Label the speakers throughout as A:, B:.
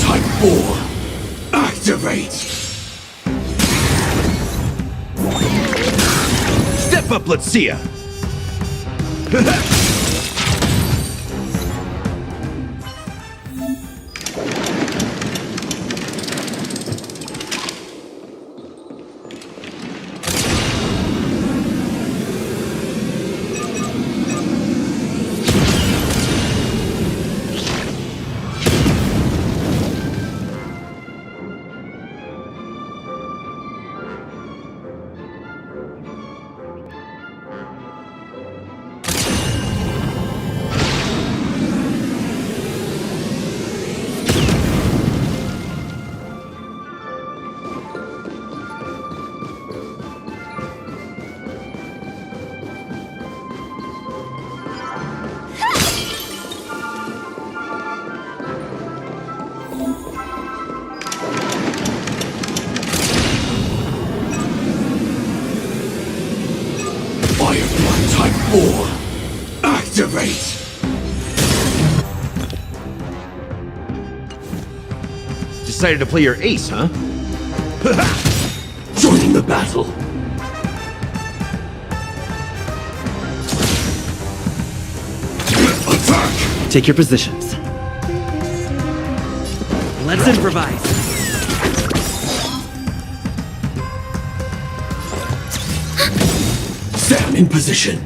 A: Type 4. Activate! Step up, let's see ya! Type 4. Activate! Decided to play your ace, huh? Joining the battle! Attack!
B: Take your positions. Let's improvise.
A: Stand in position.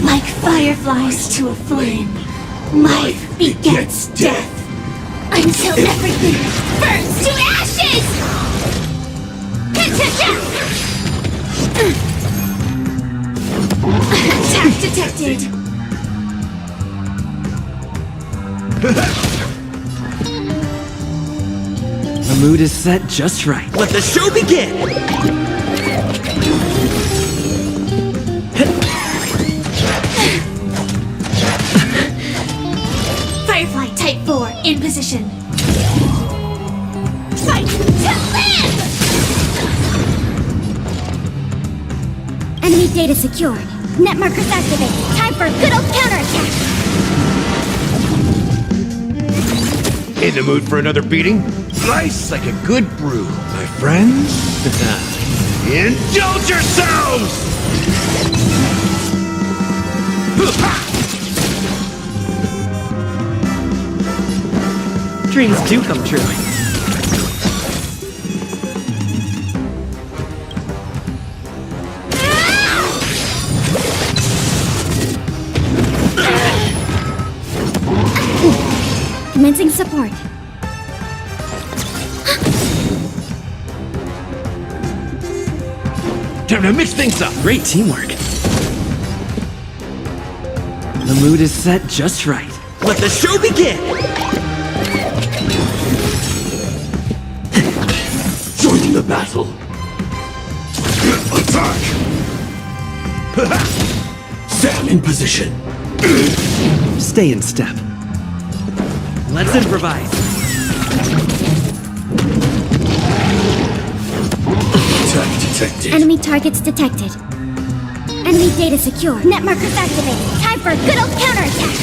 C: Like fireflies to a flame, life begets death, until everything burns to ashes! Attack detected!
B: The mood is set just right. Let the show begin!
C: Firefly Type 4 in position. Fight to live! Enemy data secured. Net markers activated. Time for a good old counterattack.
A: In the mood for another beating? Slice like a good brew, my friends. Indulge yourselves!
B: Dreams do come true.
C: Commencing support.
A: Time to mix things up.
B: Great teamwork. The mood is set just right. Let the show begin!
A: Joining the battle. Attack! Stand in position.
B: Stay in step. Let's improvise.
A: Attack detected.
C: Enemy targets detected. Enemy data secure. Net markers activated. Time for a good old counterattack.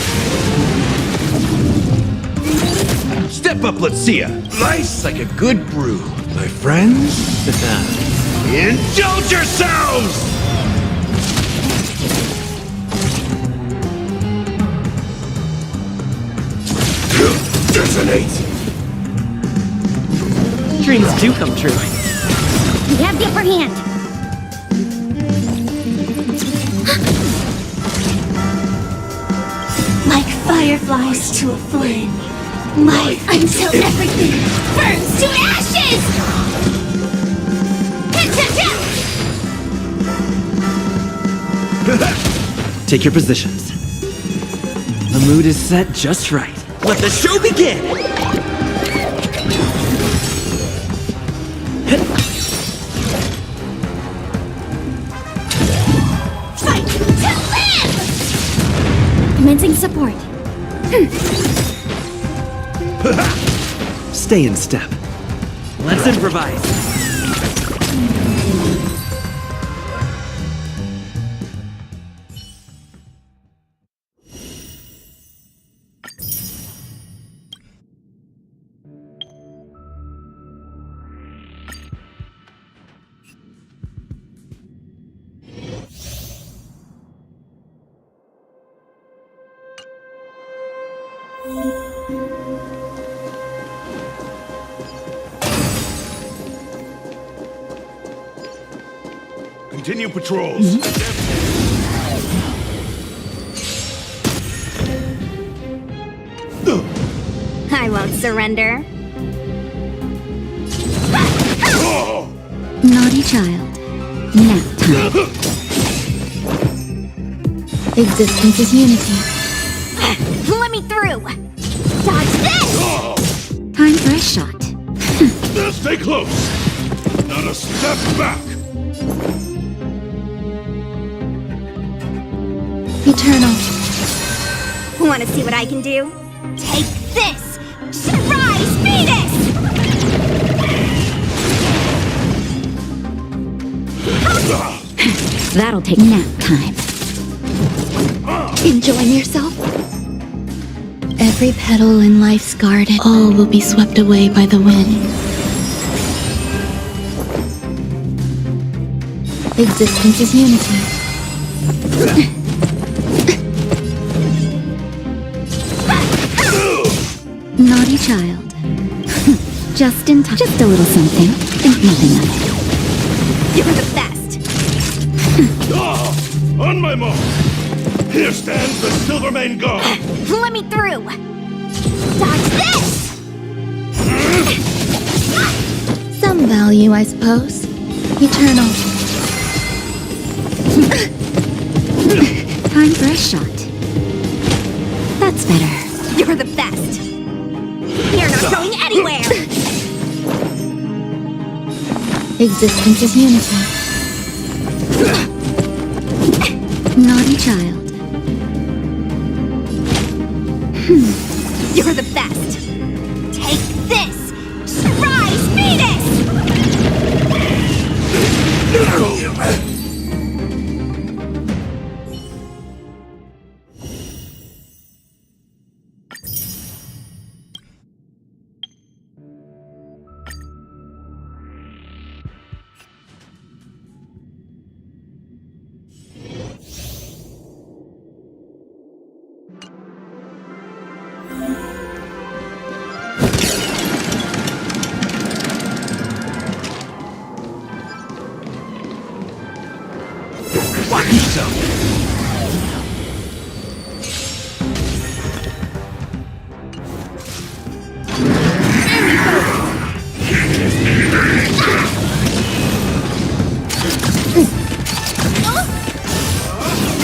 A: Step up, let's see ya. Nice like a good brew, my friends. Indulge yourselves! Detonate!
B: Dreams do come true.
C: We have the upper hand.
D: Like fireflies to a flame. Light until everything burns to ashes!
B: Take your positions. The mood is set just right. Let the show begin!
D: Fight to live!
C: Commencing support.
B: Stay in step. Let's improvise.
A: Continue patrols.
C: I won't surrender.
D: Naughty child. Nap time. Existence is unity.
C: Let me through. Dodge this!
D: Time for a shot.
A: Stay close. Not a step back.
D: Eternal.
C: Want to see what I can do? Take this! Surprise fetus!
D: That'll take nap time. Enjoying yourself? Every petal in life's garden, all will be swept away by the wind. Existence is unity. Naughty child. Just in time. Just a little something. Think nothing of it.
C: You're the best!
A: On my mark. Here stands the Silvermane Guard.
C: Let me through! Dodge this!
D: Some value, I suppose. Eternal. Time for a shot. That's better.
C: You're the best! You're not going anywhere!
D: Existence is unity. Naughty child.
C: You're the best! Take this! Surprise fetus!
A: Watch yourself.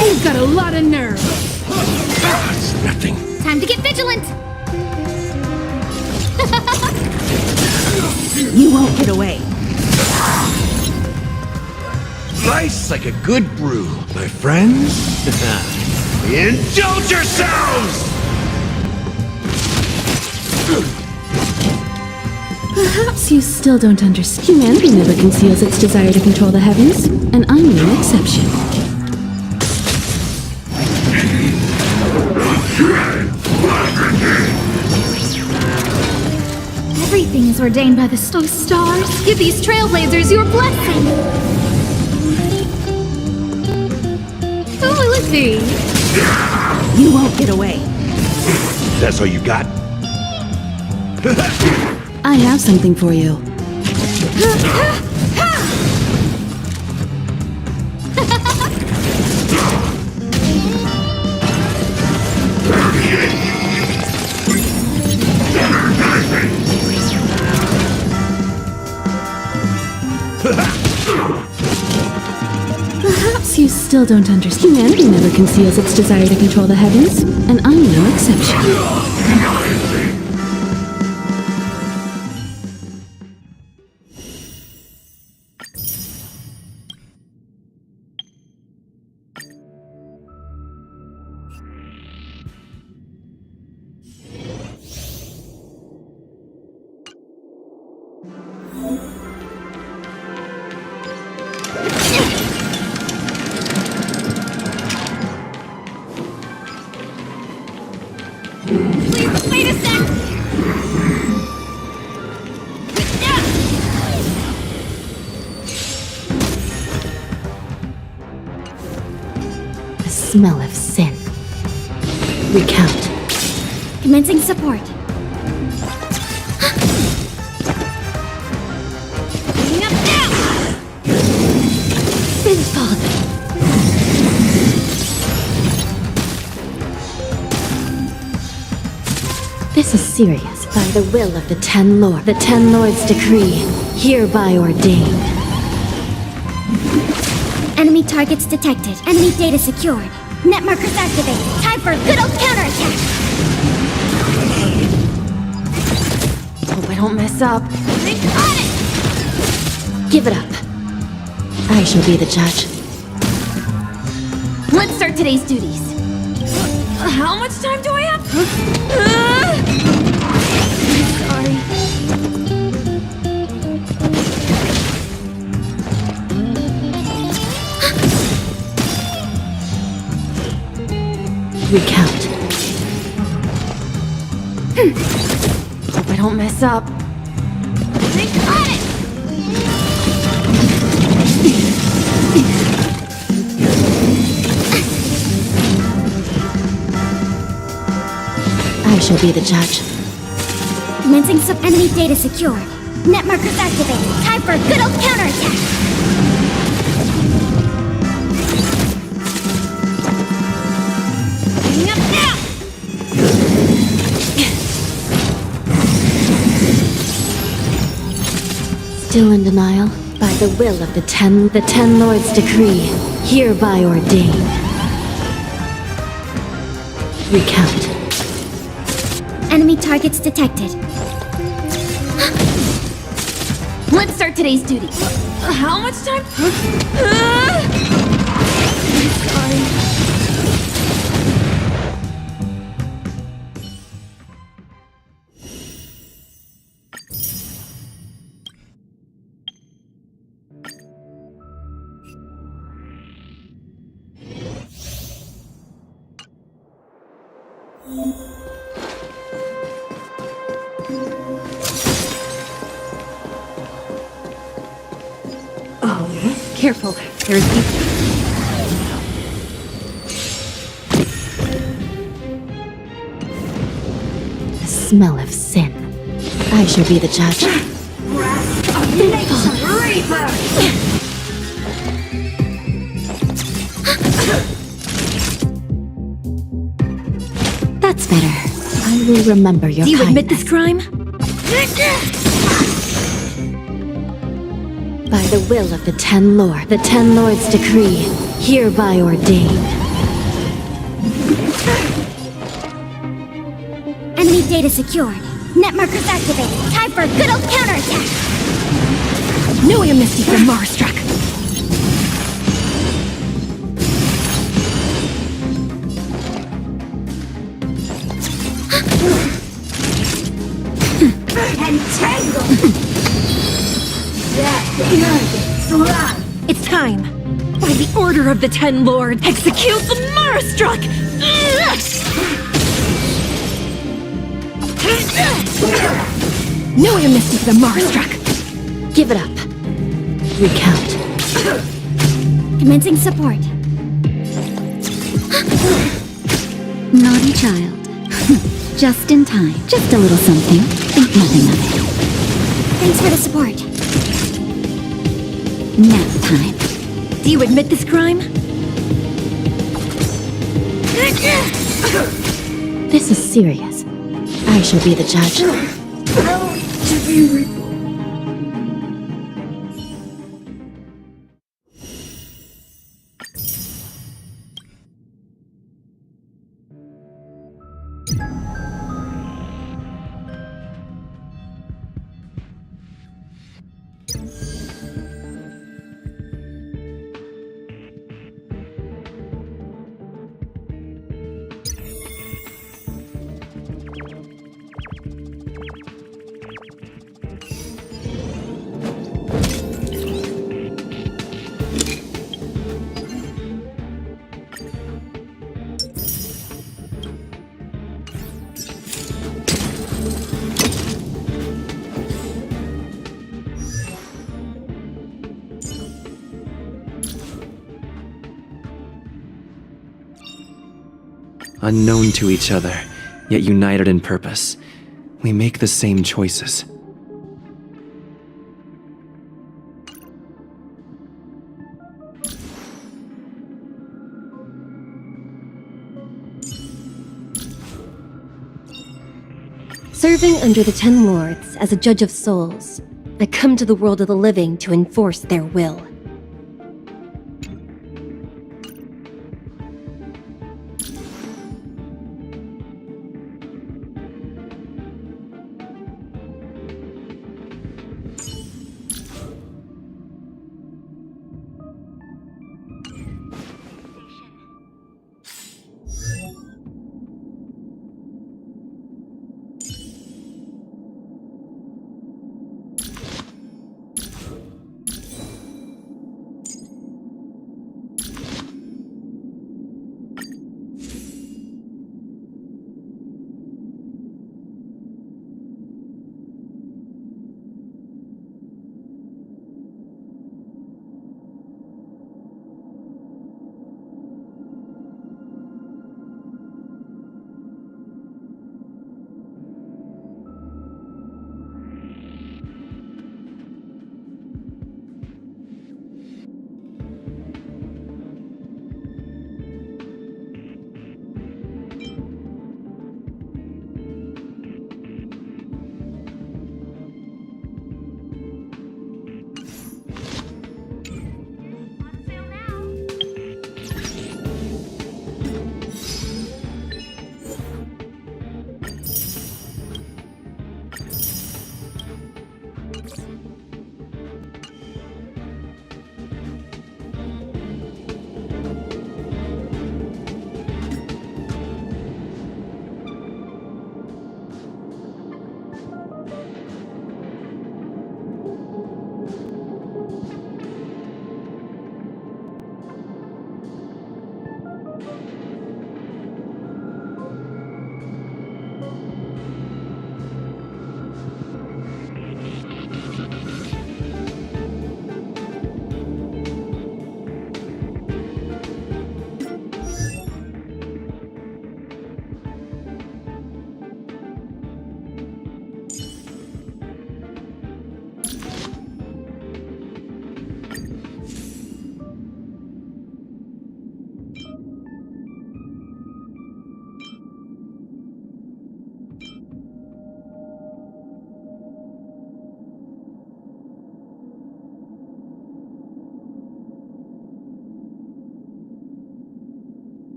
E: You've got a lot of nerve.
A: It's nothing.
C: Time to get vigilant!
E: You won't get away.
A: Nice like a good brew, my friends. Indulge yourselves!
E: Perhaps you still don't understand. Humanity never conceals its desire to control the heavens, and I'm no exception.
C: Everything is ordained by the stars. Give these trailblazers your blessing.
E: Who will it be? You won't get away.
A: That's all you got?
E: I have something for you. Perhaps you still don't understand. Humanity never conceals its desire to control the heavens, and I'm no exception.
C: Please, wait a sec!
D: The smell of sin. Recount.
C: Commencing support. Bringing up now!
D: Sinful. This is serious. By the will of the Ten Lords. The Ten Lords decree, hereby ordained.
C: Enemy targets detected. Enemy data secured. Net markers activated. Time for a good old counterattack!
D: Hope I don't mess up.
C: Think on it!
D: Give it up. I shall be the judge.
C: Let's start today's duties. How much time do I have? Sorry.
D: Recount. Hope I don't mess up.
C: Think on it!
D: I shall be the judge.
C: Commencing enemy data secured. Net markers activated. Time for a good old counterattack! Bringing up now!
D: Still in denial? By the will of the Ten Lords decree, hereby ordained. Recount.
C: Enemy targets detected. Let's start today's duty. How much time? Sorry.
E: Careful, there's
D: The smell of sin. I shall be the judge. That's better. I will remember your
E: Do you
D: kindness.
E: admit this crime?
D: By the will of the Ten Lords decree, hereby ordained.
C: Enemy data secured. Net markers activated. Time for a good old counterattack!
E: No amnesty for Marstruck.
C: It's time! By the order of the Ten Lords, execute the Marastruck! No amnesty for the Marastruck!
E: Give it up. Recount.
C: Commencing support.
D: Naughty child. Just in time. Just a little something. Think nothing of it.
C: Thanks for the support.
D: Nap time.
C: Do you admit this crime?
E: This is serious. I shall be the judge.
B: Unknown to each other, yet united in purpose, we make the same choices.
F: Serving under the Ten Lords as a judge of souls, I come to the world of the living to enforce their will.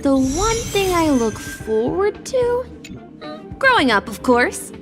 E: The one thing I look forward to? Growing up, of course.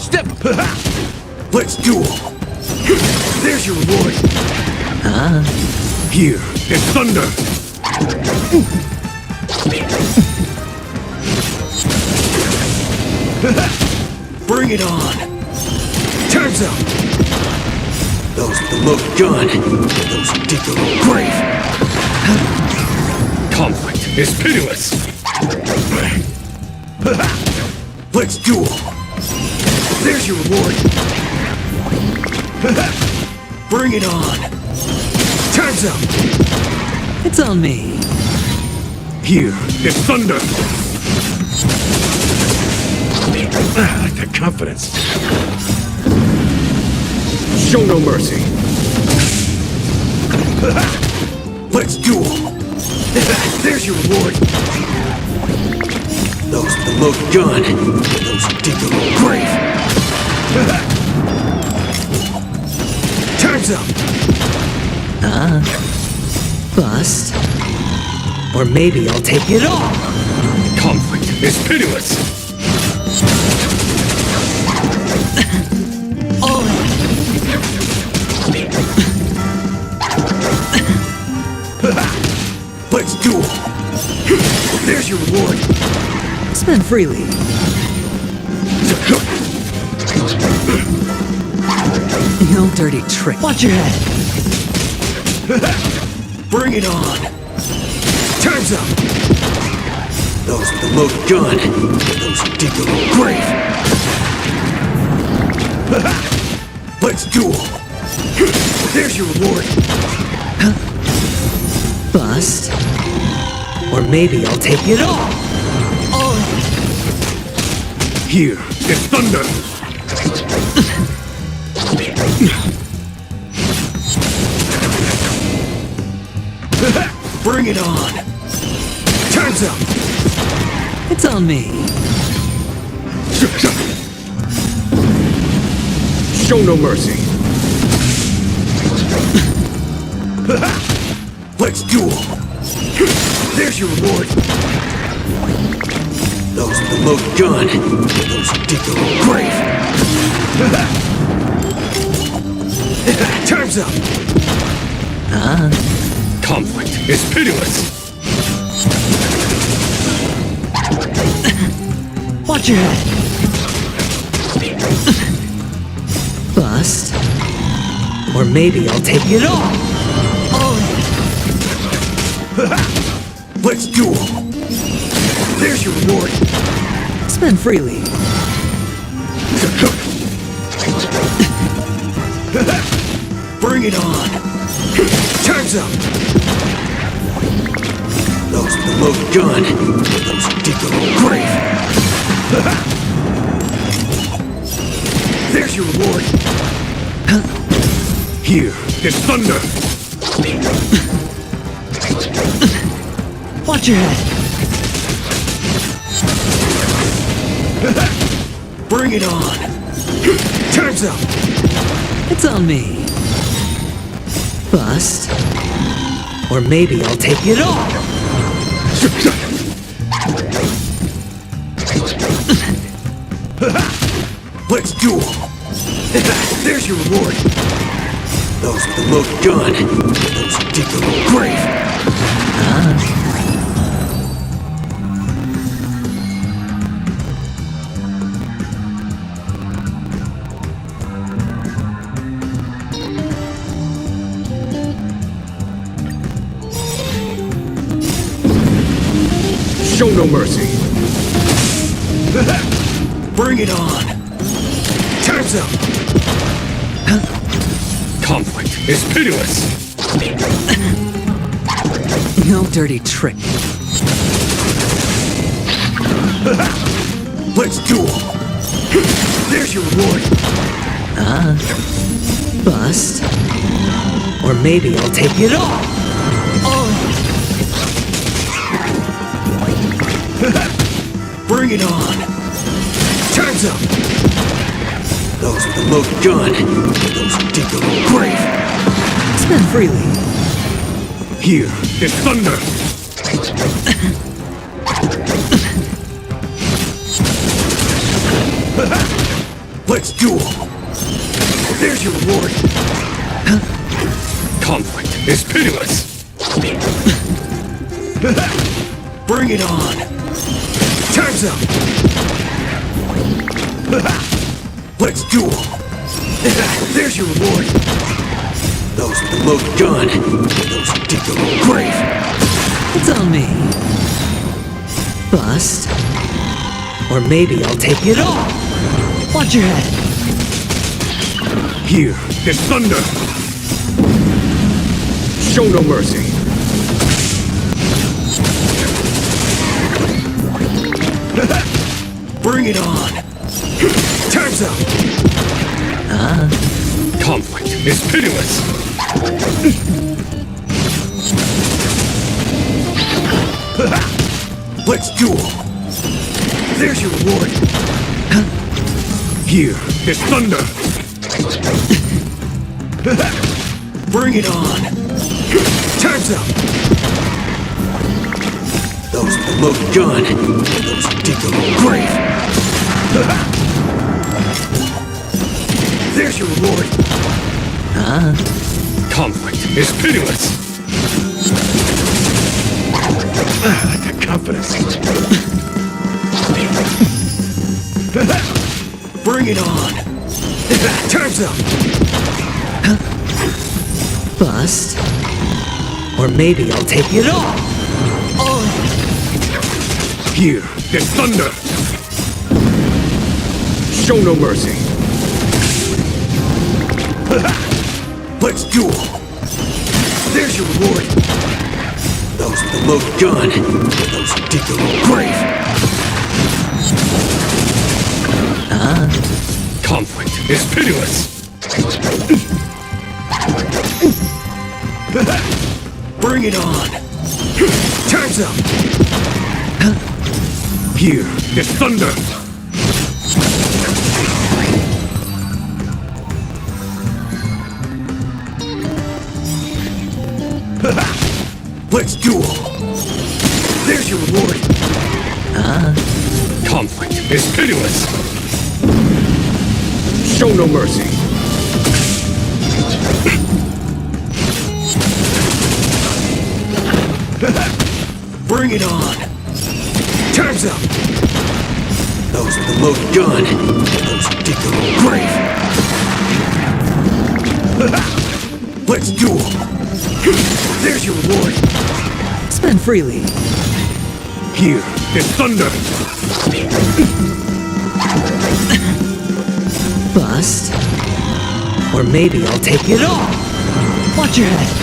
A: Step! Let's duel! There's your reward! Here is thunder! Bring it on! Time's up! Those with the loaded gun, those who dig their own grave! Conflict is pitiless! Let's duel! There's your reward! Bring it on! Time's up!
B: It's on me.
A: Here is thunder! I like that confidence. Show no mercy. Let's duel! There's your reward! Those with the loaded gun, those who dig their own grave! Time's up!
B: Bust. Or maybe I'll take it all.
A: Conflict is pitiless! Let's duel! There's your reward!
B: Spend freely. No dirty trick. Watch your head.
A: Bring it on! Time's up! Those with the loaded gun, those who dig their own grave! Let's duel! There's your reward!
B: Bust. Or maybe I'll take it all.
A: Here is thunder! Bring it on! Time's up!
B: It's on me.
A: Show no mercy! Let's duel! There's your reward! Those with the loaded gun, those who dig their own grave! Time's up! Conflict is pitiless!
B: Watch your head. Bust. Or maybe I'll take it all.
A: Let's duel! There's your reward!
B: Spend freely.
A: Bring it on! Time's up! Those with the loaded gun, those who dig their own grave! There's your reward! Here is thunder!
B: Watch your head.
A: Bring it on! Time's up!
B: It's on me. Bust. Or maybe I'll take it all.
A: Let's duel! There's your reward! Those with the loaded gun, those who dig their own grave! Show no mercy! Bring it on! Time's up! Conflict is pitiless!
B: No dirty trick.
A: Let's duel! There's your reward!
B: Bust. Or maybe I'll take it all.
A: Bring it on! Time's up! Those with the loaded gun, those who dig their own grave!
B: Spend freely.
A: Here is thunder! Let's duel. There's your reward. Conflict is pitiless. Bring it on. Time's up. Let's duel. There's your reward. Those with the loaded gun. Those who dig their own grave.
B: It's on me. Bust. Or maybe I'll take it all. Watch your head.
A: Here is thunder. Show no mercy. Bring it on. Time's up. Conflict is pitiless. Let's duel. There's your reward. Here is thunder. Bring it on. Time's up. Those with the loaded gun. Those who dig their own grave. There's your reward. Conflict is pitiless. The confidence. Bring it on. Time's up.
B: Bust. Or maybe I'll take it all.
A: Here is thunder. Show no mercy. Let's duel. There's your reward. Those with the loaded gun. Those who dig their own grave. Conflict is pitiless. Bring it on. Time's up. Here is thunder. Let's duel. There's your reward. Conflict is pitiless. Show no mercy. Bring it on. Time's up. Those with the loaded gun. Those who dig their own grave. Let's duel. There's your reward.
B: Spend freely.
A: Here is thunder.
B: Bust. Or maybe I'll take it all. Watch your head.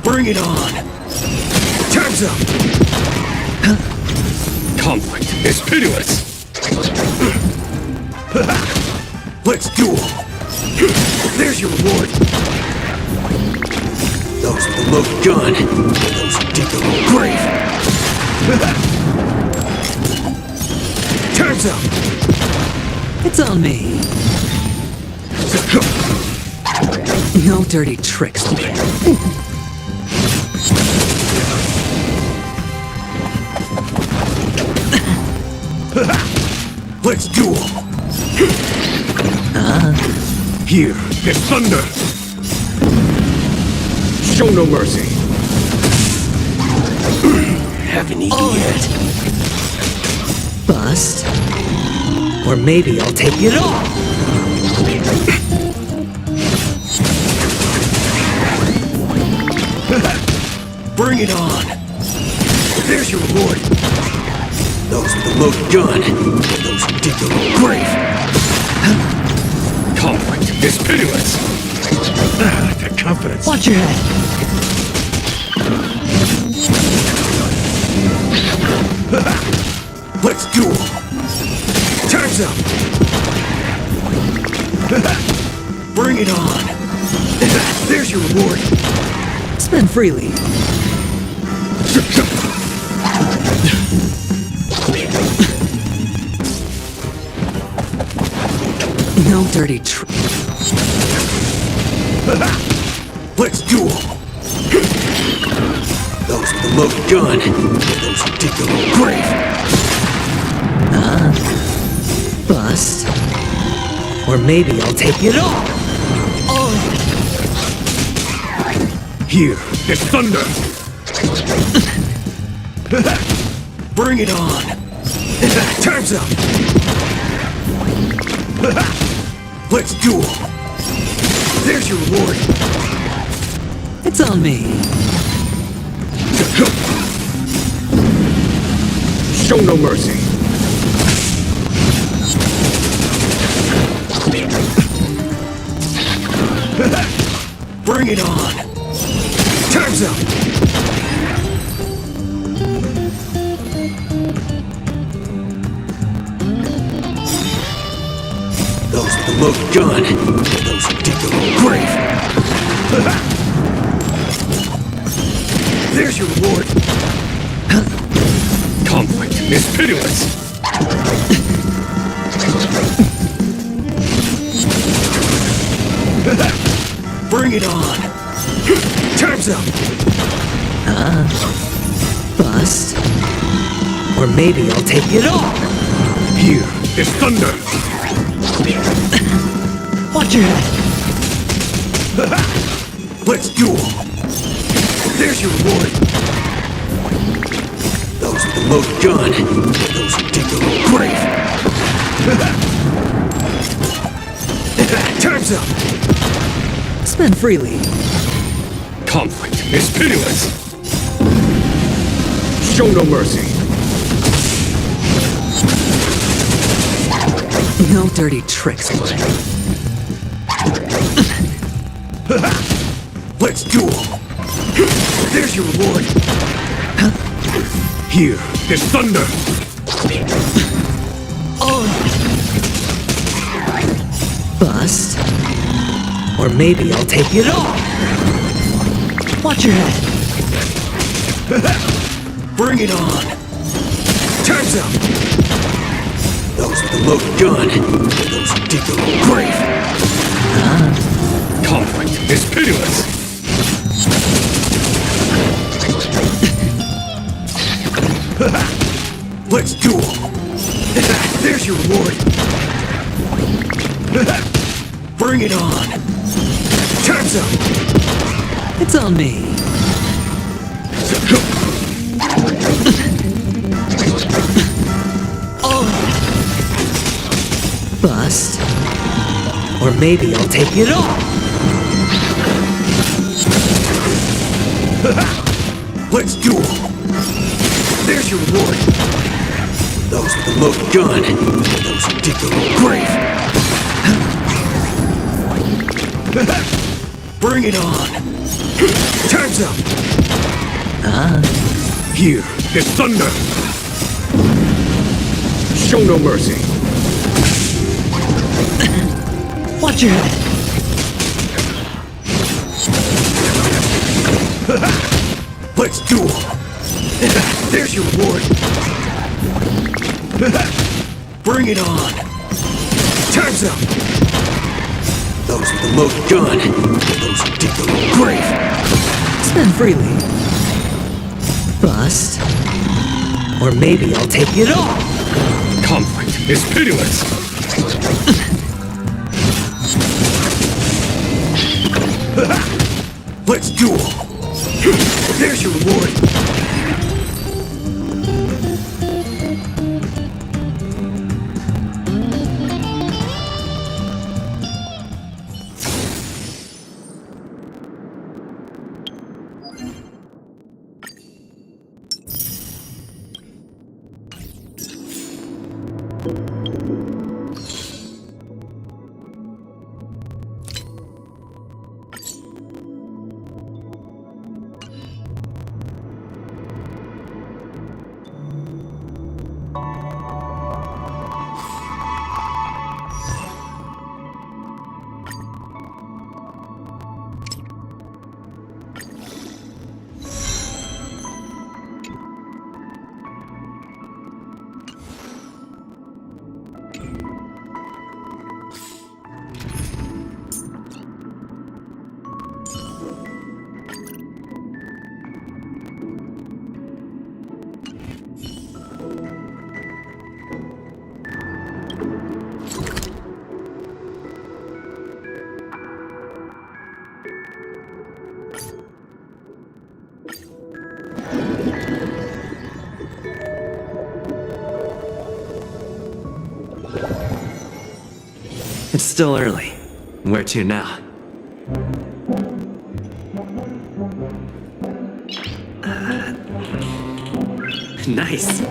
A: Bring it on. Time's up. Conflict is pitiless. Let's duel. There's your reward. Those with the loaded gun. Those who dig their own grave. Time's up.
B: It's on me. No dirty tricks.
A: Let's duel. Here is thunder. Show no mercy. Haven't eaten yet.
B: Bust. Or maybe I'll take it all.
A: Bring it on. There's your reward. Those with the loaded gun. Those who dig their own grave. Conflict is pitiless. The confidence.
B: Watch your head.
A: Let's duel. Time's up. Bring it on. There's your reward.
B: Spend freely. No dirty
A: Let's duel. Those with the loaded gun. Those who dig their own grave.
B: Bust. Or maybe I'll take it all.
A: Here is thunder! Bring it on! Time's up! Let's duel! There's your reward!
B: It's on me.
A: Show no mercy! Bring it on! Time's up! Those with the loaded gun, those who dig their own grave. There's your reward. Conflict is pitiless. Bring it on. Time's up.
B: Bust. Or maybe I'll take it all.
A: Here is thunder.
B: Watch your head.
A: Let's duel. There's your reward. Those with the loaded gun, those who dig their own grave. Time's up.
B: Spend freely.
A: Conflict is pitiless. Show no mercy.
B: No dirty tricks, boy.
A: Let's duel. There's your reward. Here is thunder.
B: Bust. Or maybe I'll take it all. Watch your head.
A: Bring it on. Time's up. Those with the loaded gun, those who dig their own grave. Conflict is pitiless. Let's duel. There's your reward. Bring it on. Time's up.
B: It's on me. Bust. Or maybe I'll take it all.
A: Let's duel. There's your reward. Those with the loaded gun, those who dig their own grave. Bring it on. Time's up. Here is thunder. Show no mercy.
B: Watch your head.
A: Let's duel. There's your reward. Bring it on. Time's up. Those with the loaded gun, those who dig their own grave.
B: Spend freely. Bust. Or maybe I'll take it all.
A: Conflict is pitiless. Let's duel. There's your reward.
B: It's still early. Where to now? Nice.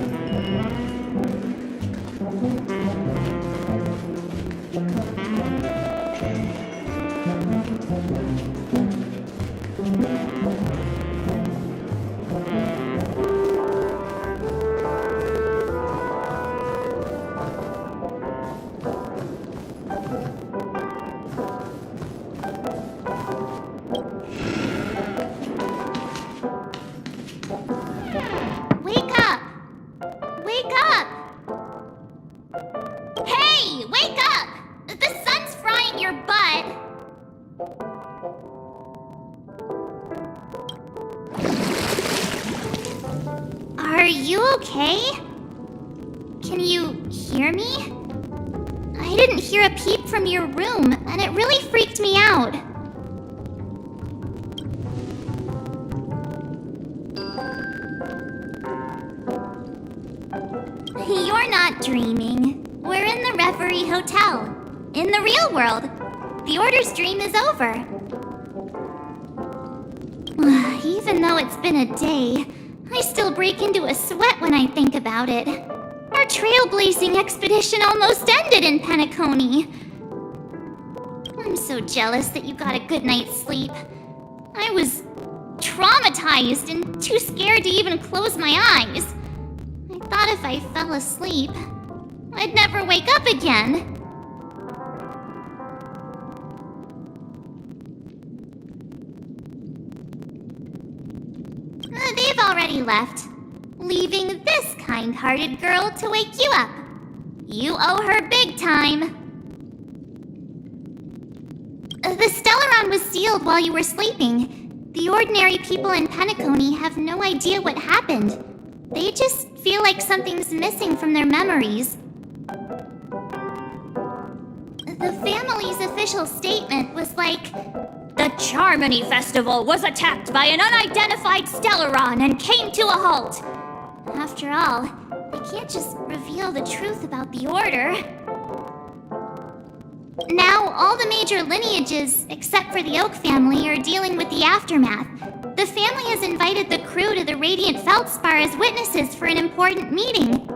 D: Wake up! Wake up! Hey, wake up! The sun's frying your butt. Are you okay? Can you hear me? I didn't hear a peep from your room, and it really freaked me out. You're not dreaming. We're in the Reverie Hotel. In the real world. The Order's dream is over. Even though it's been a day, I still break into a sweat when I think about it. Our trailblazing expedition almost ended in Peniconia. I'm so jealous that you got a good night's sleep. I was traumatized and too scared to even close my eyes. I thought if I fell asleep, I'd never wake up again. They've already left, leaving this kind-hearted girl to wake you up. You owe her big time. The Stellaron was sealed while you were sleeping. The ordinary people in Peniconia have no idea what happened. They just feel like something's missing from their memories. The family's official statement was like, "The Charmony Festival was attacked by an unidentified Stellaron and came to a halt." After all, they can't just reveal the truth about the Order. Now, all the major lineages, except for the Oak family, are dealing with the aftermath. The family has invited the crew to the Radiant Feldspar as witnesses for an important meeting.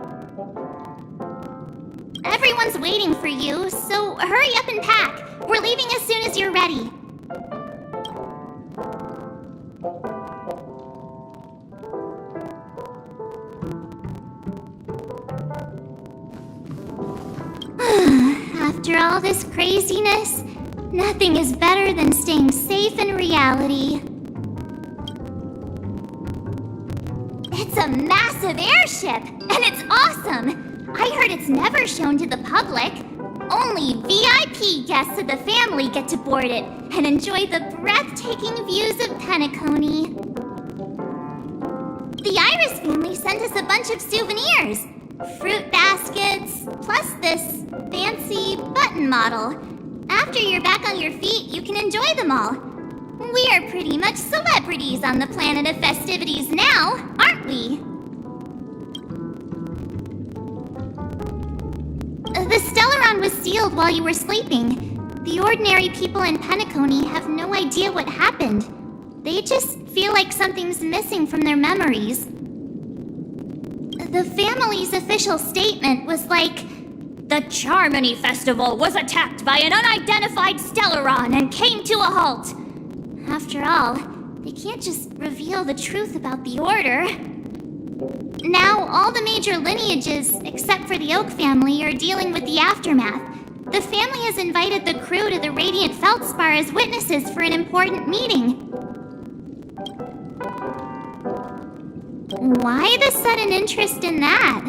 D: Everyone's waiting for you, so hurry up and pack. We're leaving as soon as you're ready. After all this craziness, nothing is better than staying safe in reality. It's a massive airship, and it's awesome! I heard it's never shown to the public. Only VIP guests of the family get to board it and enjoy the breathtaking views of Peniconia. The Iris family sent us a bunch of souvenirs. Fruit baskets, plus this fancy button model. After you're back on your feet, you can enjoy them all. We are pretty much celebrities on the planet of festivities now, aren't we? The Stellaron was sealed while you were sleeping. The ordinary people in Peniconia have no idea what happened. They just feel like something's missing from their memories. The family's official statement was like, "The Charmony Festival was attacked by an unidentified Stellaron and came to a halt." After all, they can't just reveal the truth about the Order. Now, all the major lineages, except for the Oak family, are dealing with the aftermath. The family has invited the crew to the Radiant Feldspar as witnesses for an important meeting. Why the sudden interest in that?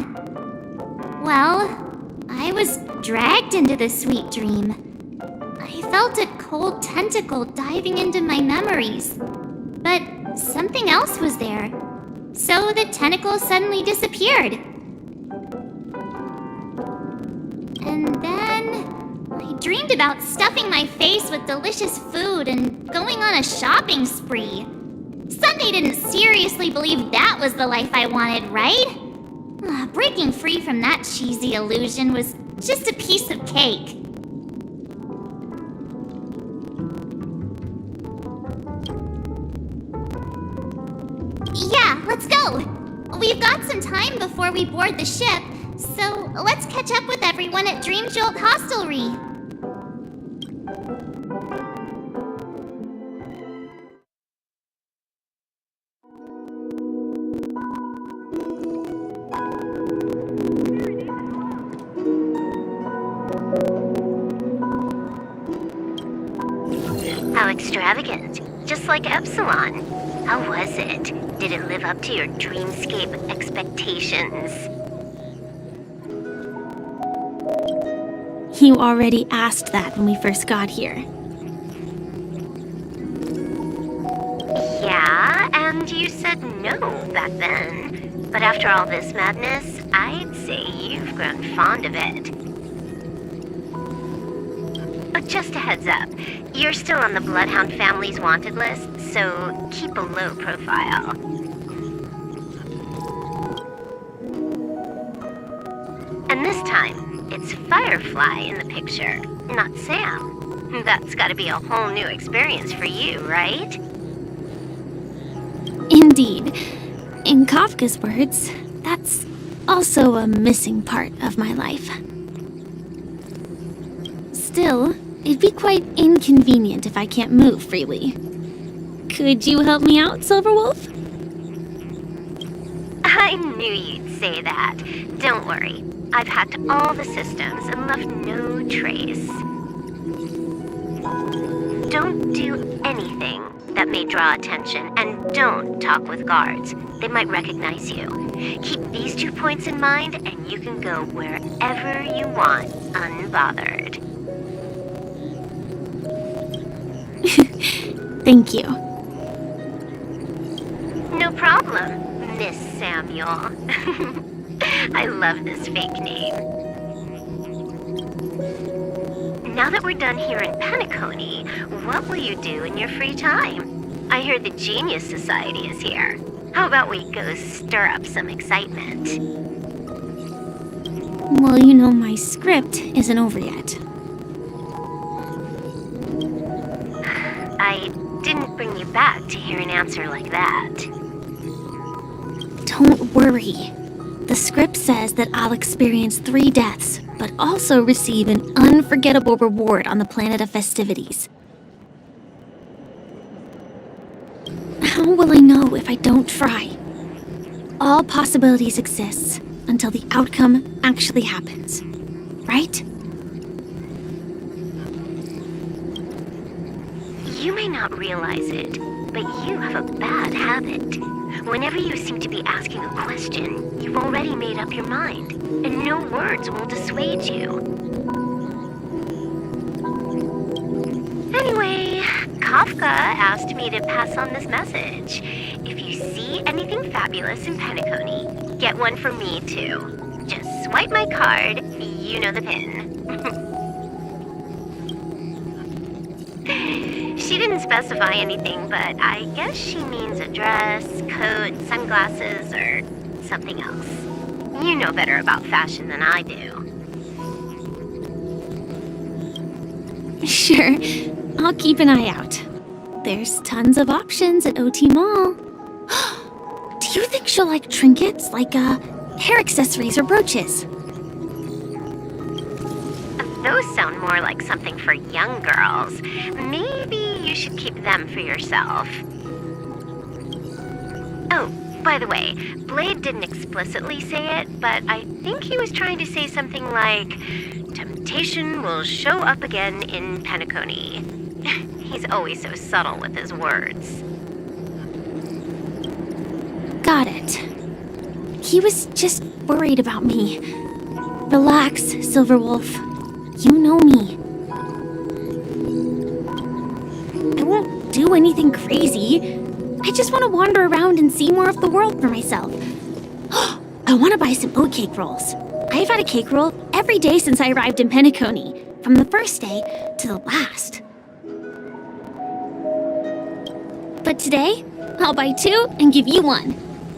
D: Well, I was dragged into the sweet dream. I felt a cold tentacle diving into my memories. But something else was there. So the tentacle suddenly disappeared. And then I dreamed about stuffing my face with delicious food and going on a shopping spree. Sunday didn't seriously believe that was the life I wanted, right? Breaking free from that cheesy illusion was just a piece of cake. let's go! We've got some time before we board the ship, so let's catch up with everyone at Dream Jolt Hostelry.
G: How extravagant. Just like Epsilon. How was it? Did it live up to your dreamscape expectations?
E: You already asked that when we first got here.
G: Yeah, and you said no back then. But after all this madness, I'd say you've grown fond of it. But just a heads up, you're still on the Bloodhound family's wanted list, so keep a low profile. And this time, it's Firefly in the picture, not Sam. That's gotta be a whole new experience for you, right?
E: Indeed. In Kafka's words, that's also a missing part of my life. Still, it'd be quite inconvenient if I can't move freely. Could you help me out, Silverwolf?
G: I knew you'd say that. Don't worry. I've hacked all the systems and left no trace. Don't do anything that may draw attention, and don't talk with guards. They might recognize you. Keep these 2 points in mind, and you can go wherever you want, unbothered.
E: Thank you.
G: No problem, Miss Samuel. I love this fake name. Now that we're done here in Peniconia, what will you do in your free time? I hear the Genius Society is here. How about we go stir up some excitement?
E: Well, you know my script isn't over yet.
G: I didn't bring you back to hear an answer like that.
E: Don't worry. The script says that I'll experience 3 deaths, but also receive an unforgettable reward on the planet of festivities. How will I know if I don't try? All possibilities exist until the outcome actually happens, right?
G: You may not realize it, but you have a bad habit. Whenever you seem to be asking a question, you've already made up your mind, and no words will dissuade you. Anyway, Kafka asked me to pass on this message. If you see anything fabulous in Peniconia, get one for me too. Just swipe my card, you know the pin. She didn't specify anything, but I guess she means a dress, coat, sunglasses, or something else. You know better about fashion than I do.
E: Sure, I'll keep an eye out. There's tons of options at OT Mall. Do you think she'll like trinkets, like hair accessories or brooches?
G: Those sound more like something for young girls. Maybe you should keep them for yourself. Oh, by the way, Blade didn't explicitly say it, but I think he was trying to say something like, temptation will show up again in Peniconia. He's always so subtle with his words.
E: Got it. He was just worried about me. Relax, Silverwolf. You know me. I won't do anything crazy. I just want to wander around and see more of the world for myself. I want to buy some oat cake rolls. I've had a cake roll every day since I arrived in Peniconia, from the first day to the last. But today, I'll buy 2 and give you 1.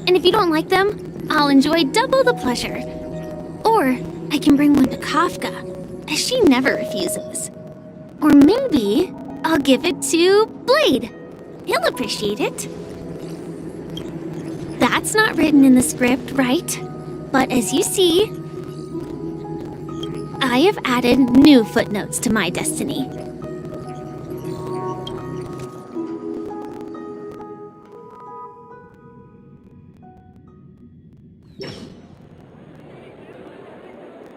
E: And if you don't like them, I'll enjoy double the pleasure. Or I can bring one to Kafka, as she never refuses. Or maybe I'll give it to Blade. He'll appreciate it. That That's not written in the script, right? But as you see, I have added new footnotes to my destiny.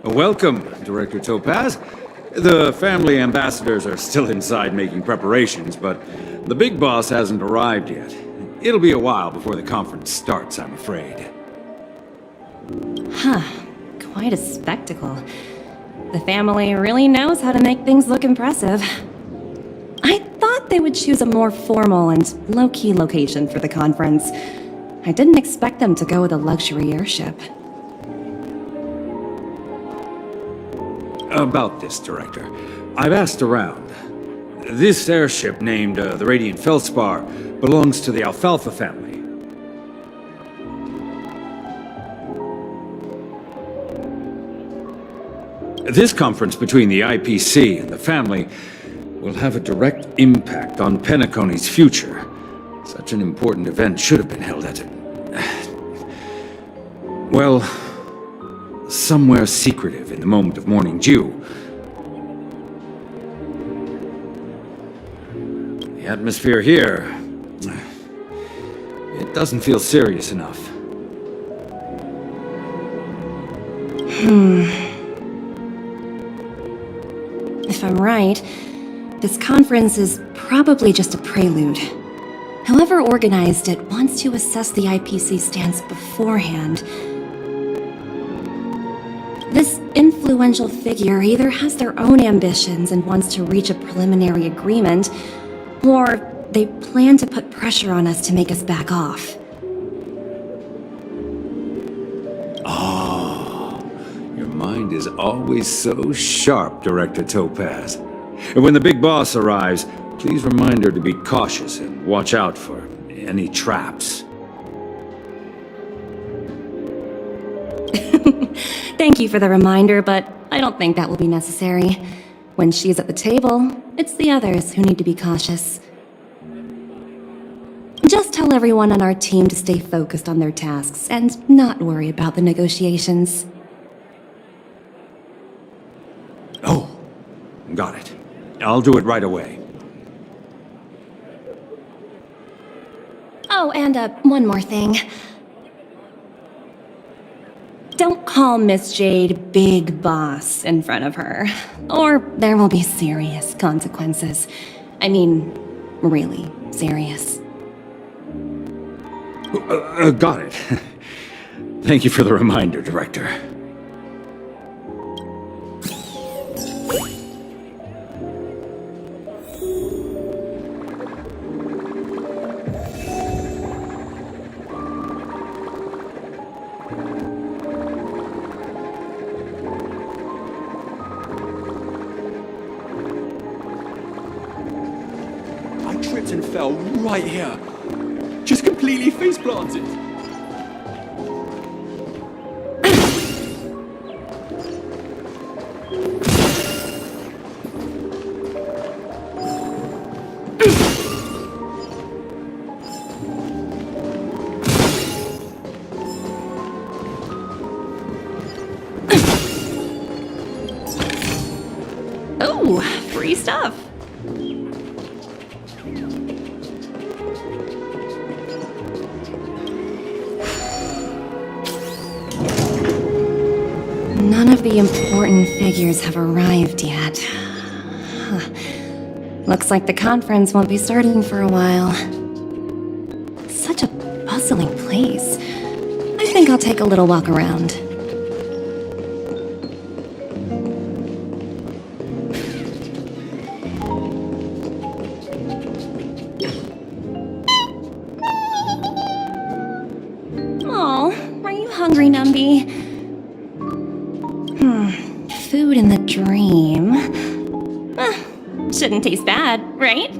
H: Welcome, Director Topaz. The family ambassadors are still inside making preparations, but the big boss hasn't arrived yet. It'll be a while before the conference starts, I'm afraid.
I: Huh. Quite a spectacle. The family really knows how to make things look impressive. I thought they would choose a more formal and low-key location for the conference. I didn't expect them to go with a luxury airship.
H: About this, Director. I've asked around. This airship, named the Radiant Feldspar, belongs to the Alfalfa family. This conference between the IPC and the family will have a direct impact on Penaconia's future. Such an important event should have been held at well, somewhere secretive in the moment of morning dew. The atmosphere here, it doesn't feel serious enough.
I: If I'm right, this conference is probably just a prelude. Whoever organized it wants to assess the IPC stance beforehand. This influential figure either has their own ambitions and wants to reach a preliminary agreement, or they plan to put pressure on us to make us back off.
H: Your mind is always so sharp, Director Topaz. And when the big boss arrives, please remind her to be cautious and watch out for any traps.
I: Thank you for the reminder, but I don't think that will be necessary. When she's at the table, it's the others who need to be cautious. Just tell everyone on our team to stay focused on their tasks and not worry about the negotiations.
H: Oh, got it. I'll do it right away.
I: Oh, and one more thing. Don't call Miss Jade Big Boss in front of her, or there will be serious consequences. I mean, really serious.
H: Got it. Thank you for the reminder, Director.
A: I tripped and fell right here. Just completely face planted.
I: Oh, free stuff. None of the important figures have arrived yet. Huh. Looks like the conference won't be starting for a while. Such a bustling place. I think I'll take a little walk around. Oh, are you hungry, Numby? Food in the dream. Shouldn't taste bad, right?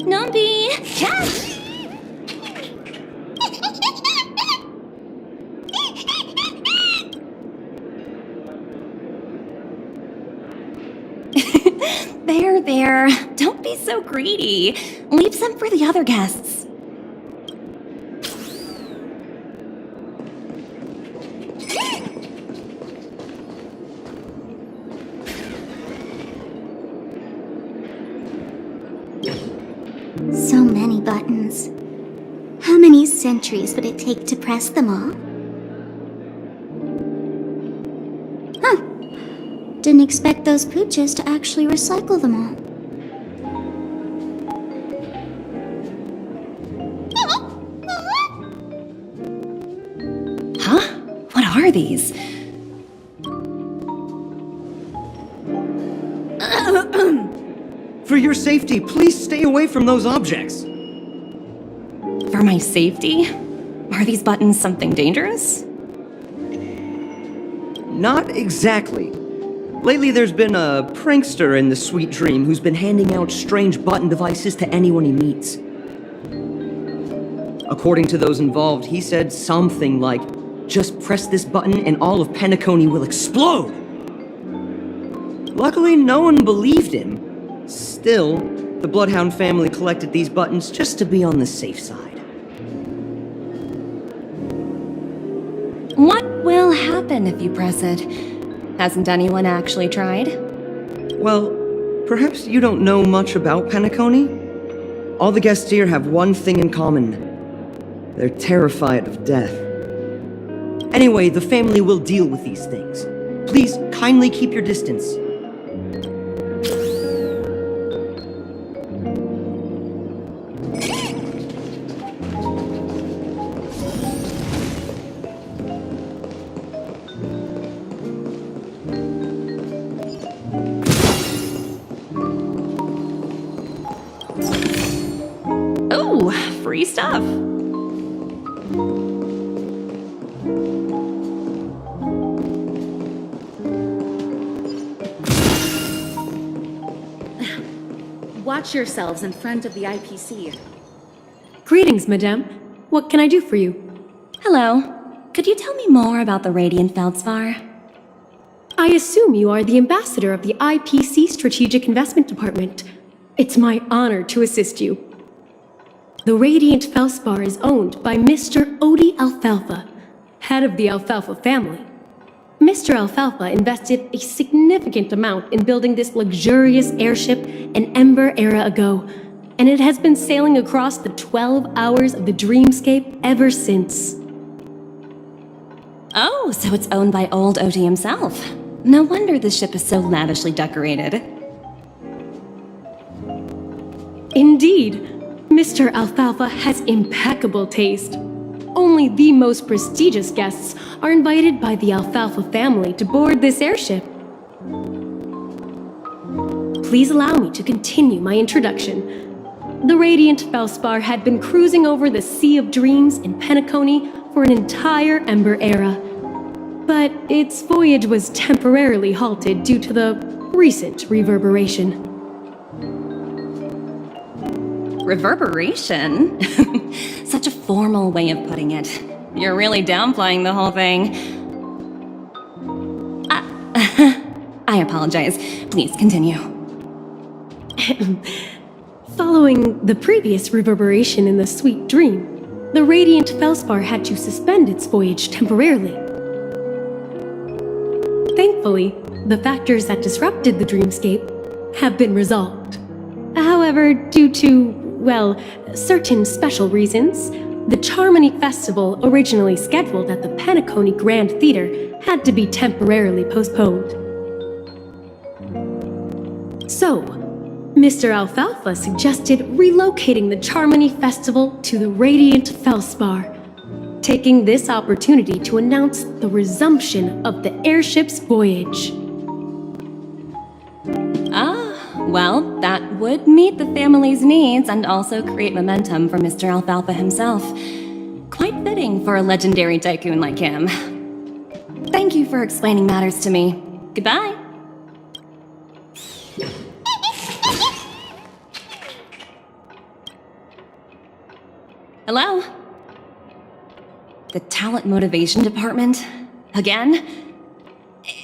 I: Numby! Yes! fair. Don't be so greedy. Leave some for the other guests.
D: So many buttons. How many centuries would it take to press them all? Huh. Didn't expect those pooches to actually recycle them all.
I: Huh? What are these?
B: For your safety, please stay away from those objects.
I: For my safety? Are these buttons something dangerous?
B: Not exactly. Lately, there's been a prankster in the Sweet Dream who's been handing out strange button devices to anyone he meets. According to those involved, he said something like, "Just press this button and all of Peniconia will explode!" Luckily, no one believed him. Still, the Bloodhound family collected these buttons just to be on the safe side.
I: What will happen if you press it? Hasn't anyone actually tried?
B: Well, perhaps you don't know much about Peniconia? All the guests here have one thing in common. They're terrified of death. Anyway, the family will deal with these things. Please kindly keep your distance.
I: Oh, free stuff.
J: Watch yourselves in front of the IPC.
F: Greetings, madame. What can I do for you?
I: Hello. Could you tell me more about the Radiant Feldspar?
F: I assume you are the ambassador of the IPC Strategic Investment Department. It's my honor to assist you. The Radiant Feldspar is owned by Mr. Odie Alfalfa, head of the Alfalfa family. Mr. Alfalfa invested a significant amount in building this luxurious airship an Ember era ago, and it has been sailing across the 12 hours of the dreamscape ever since.
I: Oh, so it's owned by old Odie himself. No wonder the ship is so lavishly decorated.
F: Indeed, Mr. Alfalfa has impeccable taste. Only the most prestigious guests are invited by the Alfalfa family to board this airship. Please allow me to continue my introduction. The Radiant Feldspar had been cruising over the Sea of Dreams in Peniconia for an entire Ember era. But its voyage was temporarily halted due to the recent reverberation.
I: Reverberation? Such a formal way of putting it. You're really downplaying the whole thing. I apologize. Please continue.
F: Following the previous reverberation in the Sweet Dream, the Radiant Feldspar had to suspend its voyage temporarily. Thankfully, the factors that disrupted the dreamscape have been resolved. However, due to, well, certain special reasons, the Charmony Festival, originally scheduled at the Peniconia Grand Theater, had to be temporarily postponed. So, Mr. Alfalfa suggested relocating the Charmony Festival to the Radiant Feldspar, taking this opportunity to announce the resumption of the airship's voyage.
I: Well, that would meet the family's needs and also create momentum for Mr. Alfalfa himself. Quite fitting for a legendary tycoon like him. Thank you for explaining matters to me. Goodbye. Hello? The Talent Motivation Department? Again?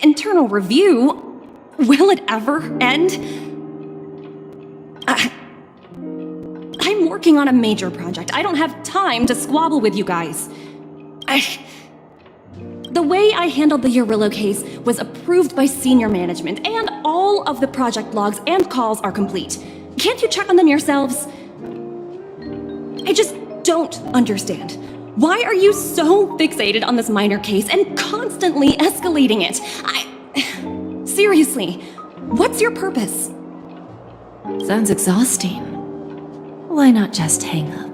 I: Internal review? Will it ever end? I'm working on a major project. I don't have time to squabble with you guys. The way I handled the Urillo case was approved by senior management, and all of the project logs and calls are complete. Can't you check on them yourselves? I just don't understand. Why are you so fixated on this minor case and constantly escalating it? Seriously, what's your purpose?
K: Sounds exhausting. Why not just hang up?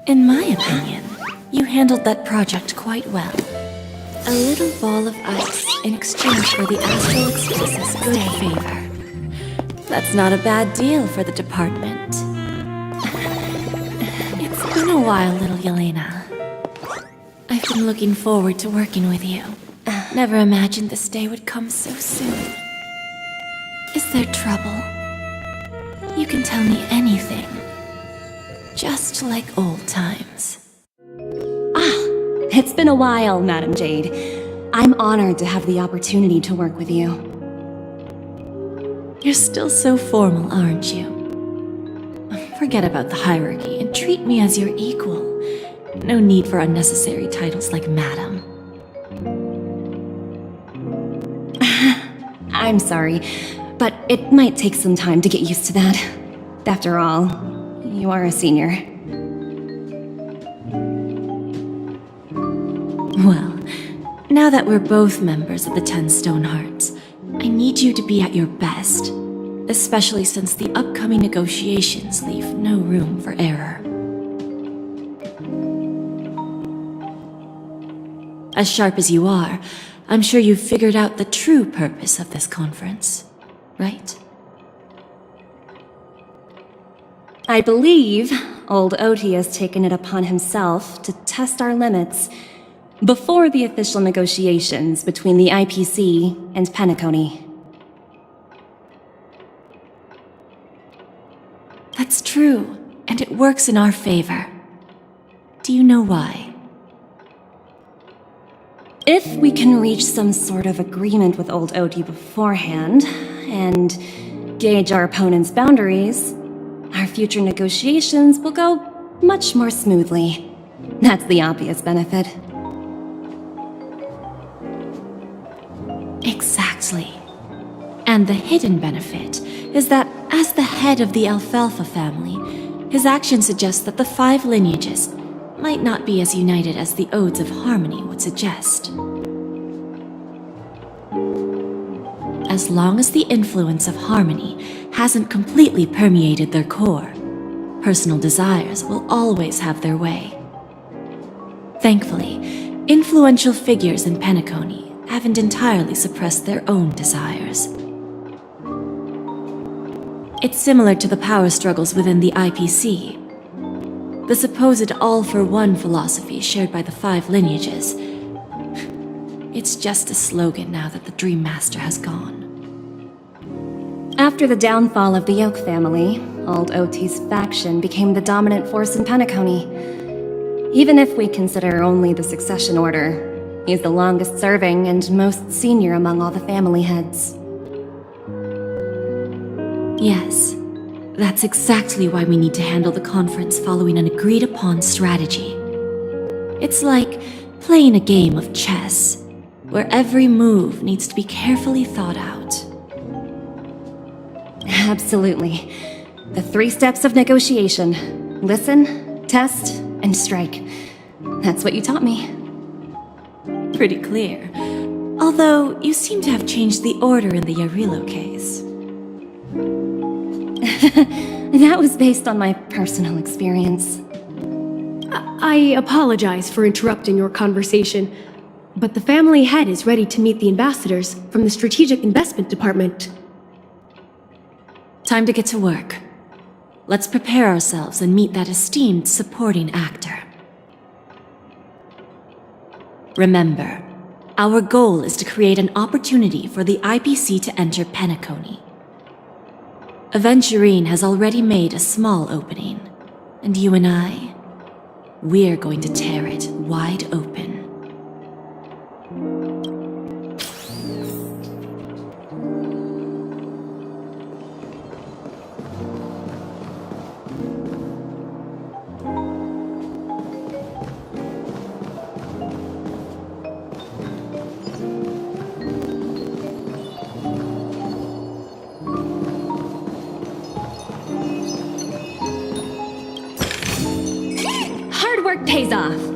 K: In my opinion, you handled that project quite well. A little ball of ice in exchange for the Astral Express's good favor. That's not a bad deal for the department. It's been a while, little Yelena. I've been looking forward to working with you. Never imagined this day would come so soon. Is there trouble? You can tell me anything. Just like old times.
I: It's been a while, Madam Jade. I'm honored to have the opportunity to work with you.
K: You're still so formal, aren't you? Forget about the hierarchy and treat me as your equal. No need for unnecessary titles like Madam.
I: I'm sorry, but it might take some time to get used to that. After all, you are a senior.
K: Well, now that we're both members of the 10 Stone Hearts, I need you to be at your best, especially since the upcoming negotiations leave no room for error. As sharp as you are, I'm sure you've figured out the true purpose of this conference, right?
I: I believe old Oti has taken it upon himself to test our limits before the official negotiations between the IPC and Peniconia.
K: That's true, and it works in our favor. Do you know why?
I: If we can reach some sort of agreement with old Oti beforehand, and gauge our opponent's boundaries, our future negotiations will go much more smoothly. That's the obvious benefit.
K: Exactly. And the hidden benefit is that as the head of the Alfalfa family, his actions suggest that the 5 lineages might not be as united as the Odes of Harmony would suggest. As long as the influence of Harmony hasn't completely permeated their core, personal desires will always have their way. Thankfully, influential figures in Peniconia haven't entirely suppressed their own desires. It's similar to the power struggles within the IPC. The supposed all-for-one philosophy shared by the 5 lineages. It's just a slogan now that the Dream Master has gone.
I: After the downfall of the Yoke family, old Oti's faction became the dominant force in Peniconia. Even if we consider only the succession order, he's the longest serving and most senior among all the family heads.
K: Yes, that's exactly why we need to handle the conference following an agreed-upon strategy. It's like playing a game of chess, where every move needs to be carefully thought out.
I: Absolutely. The 3 steps of negotiation. Listen, test, and strike. That's what you taught me.
K: Pretty clear. Although, you seem to have changed the order in the Yarillo case.
I: That was based on my personal experience.
F: I apologize for interrupting your conversation, but the family head is ready to meet the ambassadors from the Strategic Investment Department.
K: Time to get to work. Let's prepare ourselves and meet that esteemed supporting actor. Remember, our goal is to create an opportunity for the IPC to enter Peniconia. Aventurine has already made a small opening, and you and I, we're going to tear it wide open.
I: work pays off.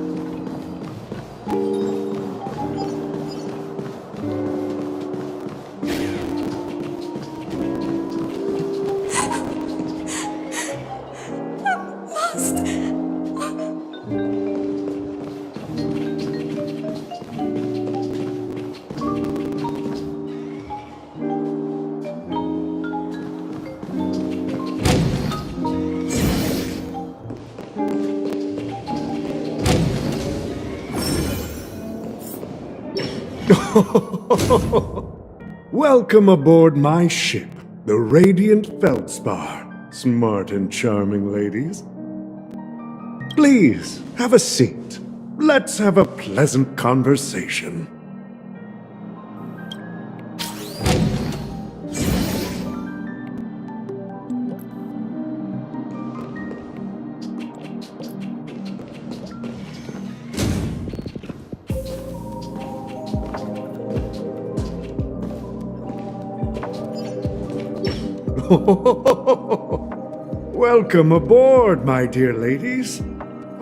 L: Welcome aboard my ship, the Radiant Feldspar. Smart and charming ladies. Please, have a seat. Let's have a pleasant conversation. Welcome aboard, my dear ladies.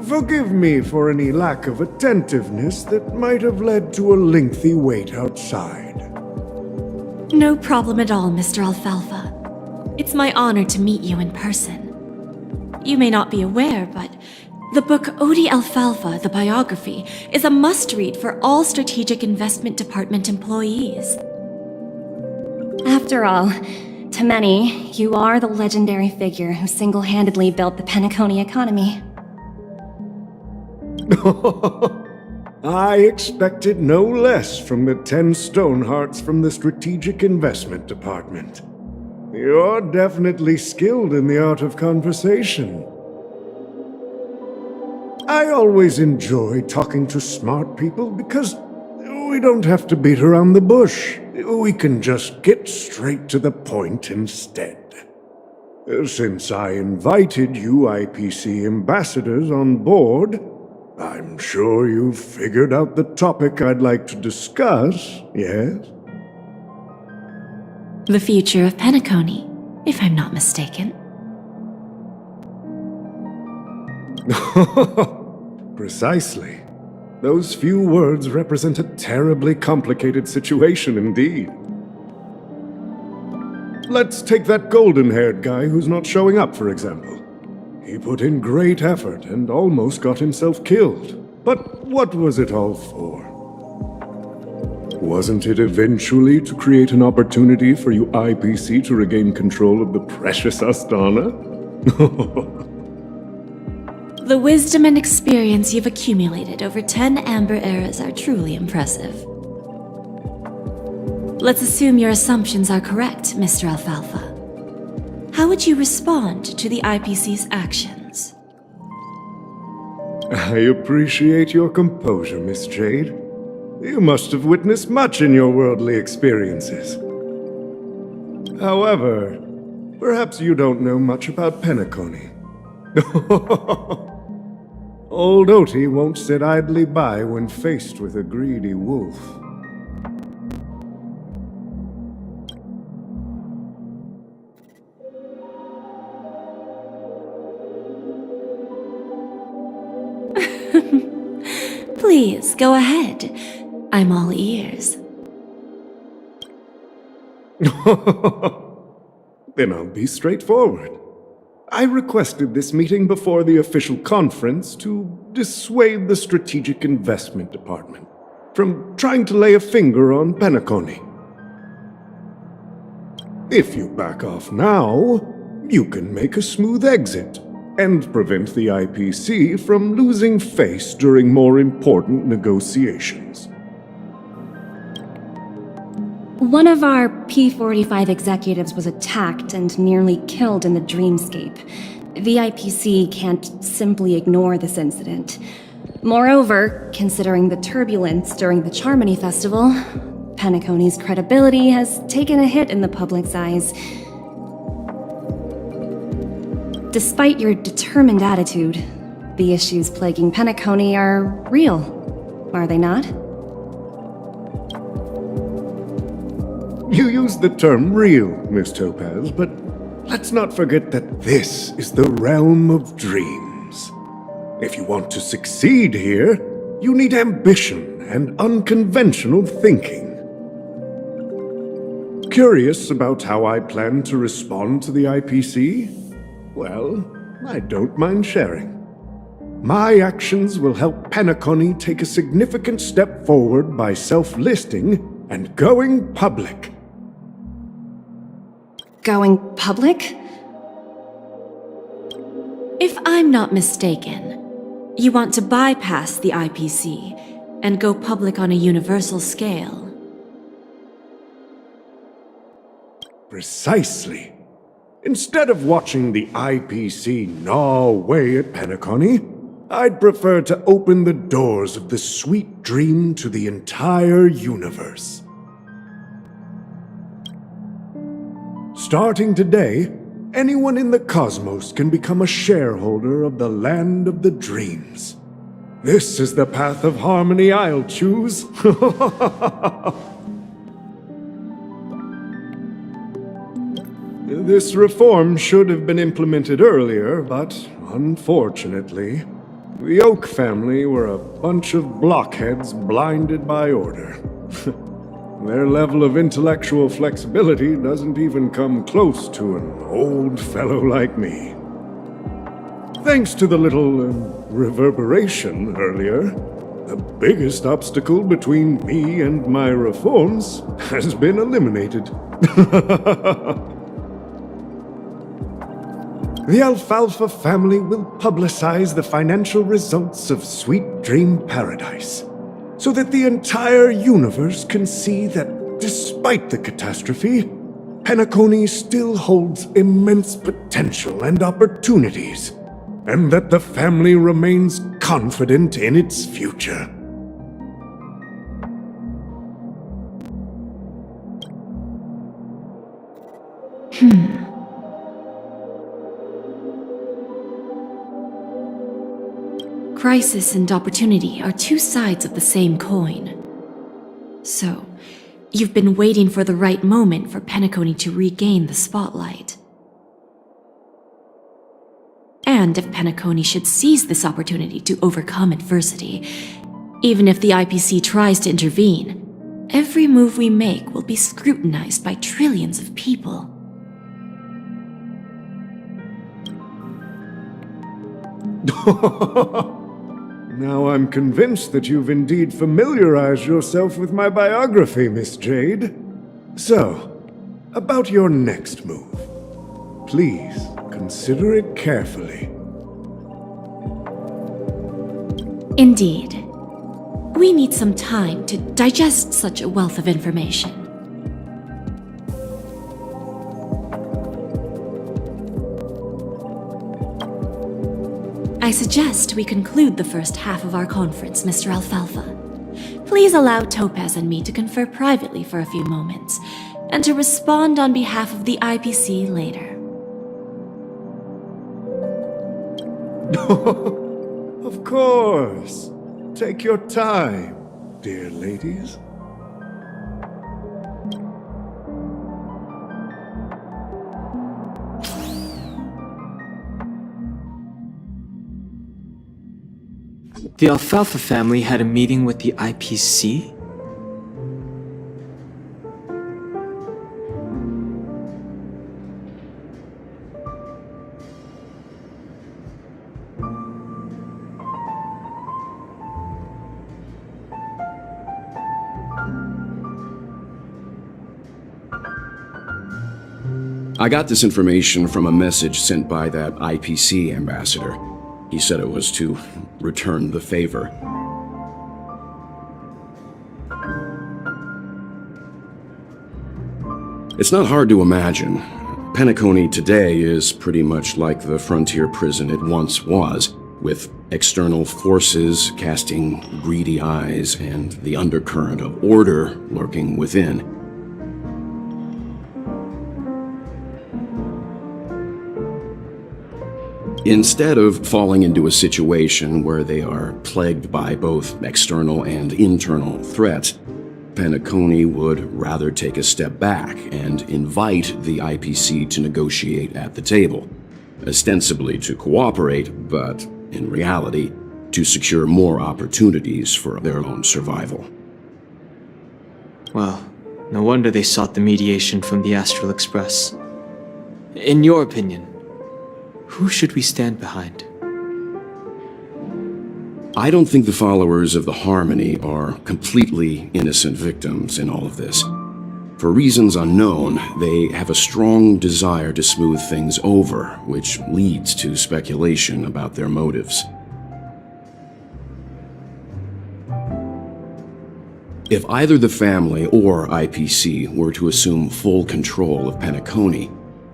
L: Forgive me for any lack of attentiveness that might have led to a lengthy wait outside.
K: No problem at all, Mr. Alfalfa. It's my honor to meet you in person. You may not be aware, but the book Odie Alfalfa, the biography, is a must-read for all Strategic Investment Department employees.
I: After all, to many, you are the legendary figure who single-handedly built the Peniconia economy.
L: I expected no less from the 10 Stonehearts from the Strategic Investment Department. You're definitely skilled in the art of conversation. I always enjoy talking to smart people because we don't have to beat around the bush. We can just get straight to the point instead. Since I invited you IPC ambassadors on board, I'm sure you've figured out the topic I'd like to discuss, yes?
K: The future of Peniconia, if I'm not mistaken.
L: Precisely. Those few words represent a terribly complicated situation indeed. Let's take that golden-haired guy who's not showing up, for example. He put in great effort and almost got himself killed. But what was it all for? Wasn't it eventually to create an opportunity for you IPC to regain control of the precious Astana?
K: The wisdom and experience you've accumulated over 10 Amber Eras are truly impressive. Let's assume your assumptions are correct, Mr. Alfalfa. How would you respond to the IPC's actions?
L: I appreciate your composure, Miss Jade. You must have witnessed much in your worldly experiences. However, perhaps you don't know much about Peniconia. Old Oti won't sit idly by when faced with a greedy wolf.
K: Please, go ahead. I'm all ears.
L: Then I'll be straightforward. I requested this meeting before the official conference to dissuade the Strategic Investment Department from trying to lay a finger on Peniconia. If you back off now, you can make a smooth exit and prevent the IPC from losing face during more important negotiations.
I: One of our P-45 executives was attacked and nearly killed in the dreamscape. The IPC can't simply ignore this incident. Moreover, considering the turbulence during the Charmony Festival, Peniconia's credibility has taken a hit in the public's eyes. Despite your determined attitude, the issues plaguing Peniconia are real, are they not?
L: You used the term real, Miss Topaz, but let's not forget that this is the realm of dreams. If you want to succeed here, you need ambition and unconventional thinking. Curious about how I plan to respond to the IPC? Well, I don't mind sharing. My actions will help Peniconia take a significant step forward by self-listing and going public.
I: Going public?
K: If I'm not mistaken, you want to bypass the IPC and go public on a universal scale.
L: Precisely. Instead of watching the IPC gnaw away at Peniconia, I'd prefer to open the doors of the sweet dream to the entire universe. Starting today, anyone in the cosmos can become a shareholder of the land of the dreams. This is the path of harmony I'll choose. This reform should have been implemented earlier, but unfortunately, the Oak family were a bunch of blockheads blinded by order. Their level of intellectual flexibility doesn't even come close to an old fellow like me. Thanks to the little reverberation earlier, the biggest obstacle between me and my reforms has been eliminated. The Alfalfa family will publicize the financial results of Sweet Dream Paradise, so that the entire universe can see that despite the catastrophe, Peniconia still holds immense potential and opportunities, and that the family remains confident in its future.
K: Crisis and opportunity are two sides of the same coin. So, you've been waiting for the right moment for Peniconia to regain the spotlight. And if Peniconia should seize this opportunity to overcome adversity, even if the IPC tries to intervene, every move we make will be scrutinized by trillions of people.
L: Now I'm convinced that you've indeed familiarized yourself with my biography, Miss Jade. So, about your next move. Please, consider it carefully.
K: Indeed. We need some time to digest such a wealth of information. I suggest we conclude the first half of our conference, Mr. Alfalfa. Please allow Topaz and me to confer privately for a few moments, and to respond on behalf of the IPC later.
L: Of course. Take your time, dear ladies.
M: The Alfalfa family had a meeting with the IPC?
A: I got this information from a message sent by that IPC ambassador. He said it was to return the favor. It's not hard to imagine. Peniconia today is pretty much like the frontier prison it once was, with external forces casting greedy eyes and the undercurrent of order lurking within. Instead of falling into a situation where they are plagued by both external and internal threats, Peniconia would rather take a step back and invite the IPC to negotiate at the table, ostensibly to cooperate, but in reality, to secure more opportunities for their own survival.
M: Well, no wonder they sought the mediation from the Astral Express. In your opinion, who should we stand behind?
A: I don't think the followers of the Harmony are completely innocent victims in all of this. For reasons unknown, they have a strong desire to smooth things over, which leads to speculation about their motives. If either the family or IPC were to assume full control of Peniconia,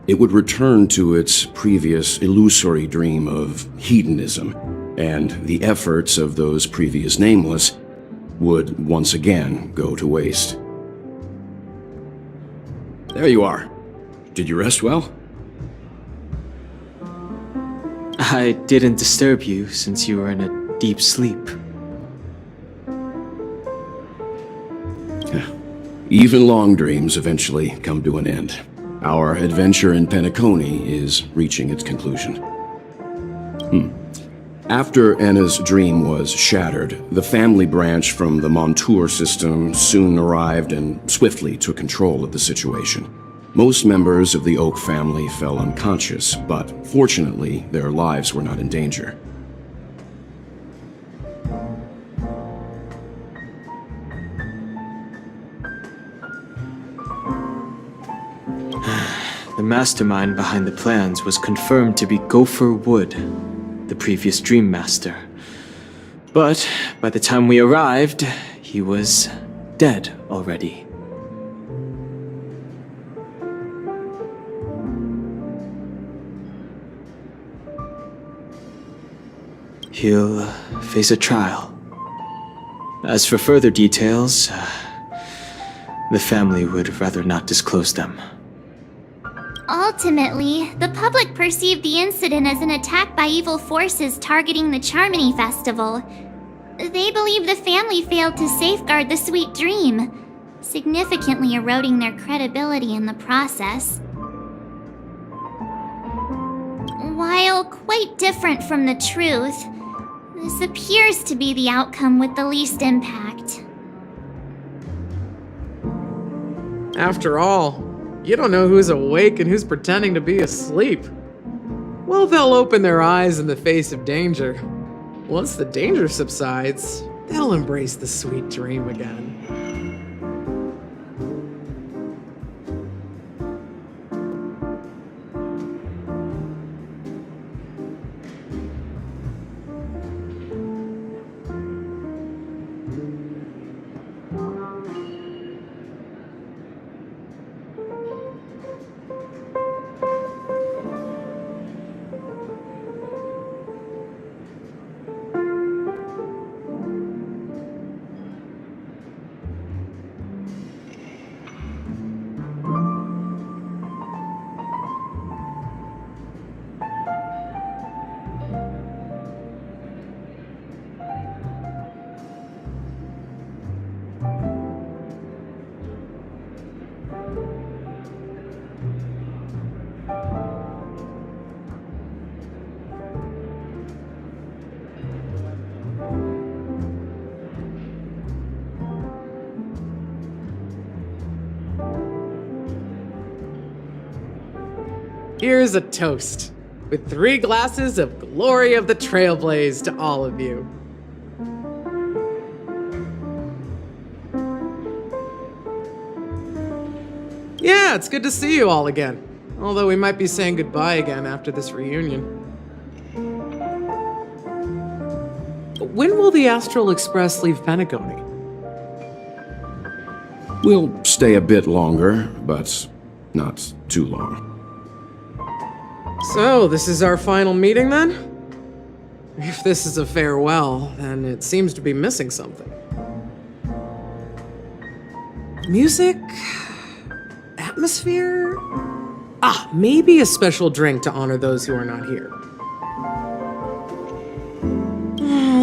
A: it would return to its previous illusory dream of hedonism, and the efforts of those previous nameless would once again go to waste. There you are. Did you rest well?
M: I didn't disturb you since you were in a deep sleep.
A: Even long dreams eventually come to an end. Our adventure in Peniconia is reaching its conclusion. After Anna's dream was shattered, the family branch from the Montour system soon arrived and swiftly took control of the situation. Most members of the Oak family fell unconscious, but fortunately, their lives were not in danger.
M: The mastermind behind the plans was confirmed to be Gopher Wood, the previous Dream Master. But by the time we arrived, he was dead already. He'll face a trial. As for further details, the family would rather not disclose them.
D: Ultimately, the public perceived the incident as an attack by evil forces targeting the Charmony Festival. They believe the family failed to safeguard the sweet dream, significantly eroding their credibility in the process. While quite different from the truth, this appears to be the outcome with the least impact.
N: After all, you don't know who's awake and who's pretending to be asleep. Well, they'll open their eyes in the face of danger. Once the danger subsides, they'll embrace the sweet dream again. Here's a toast, with 3 glasses of Glory of the Trailblaze to all of you. Yeah, it's good to see you all again, although we might be saying goodbye again after this reunion. When will the Astral Express leave Peniconia?
A: We'll stay a bit longer, but not too long.
N: So, this is our final meeting then? If this is a farewell, then it seems to be missing something. Music? Atmosphere? Maybe a special drink to honor those who are not here.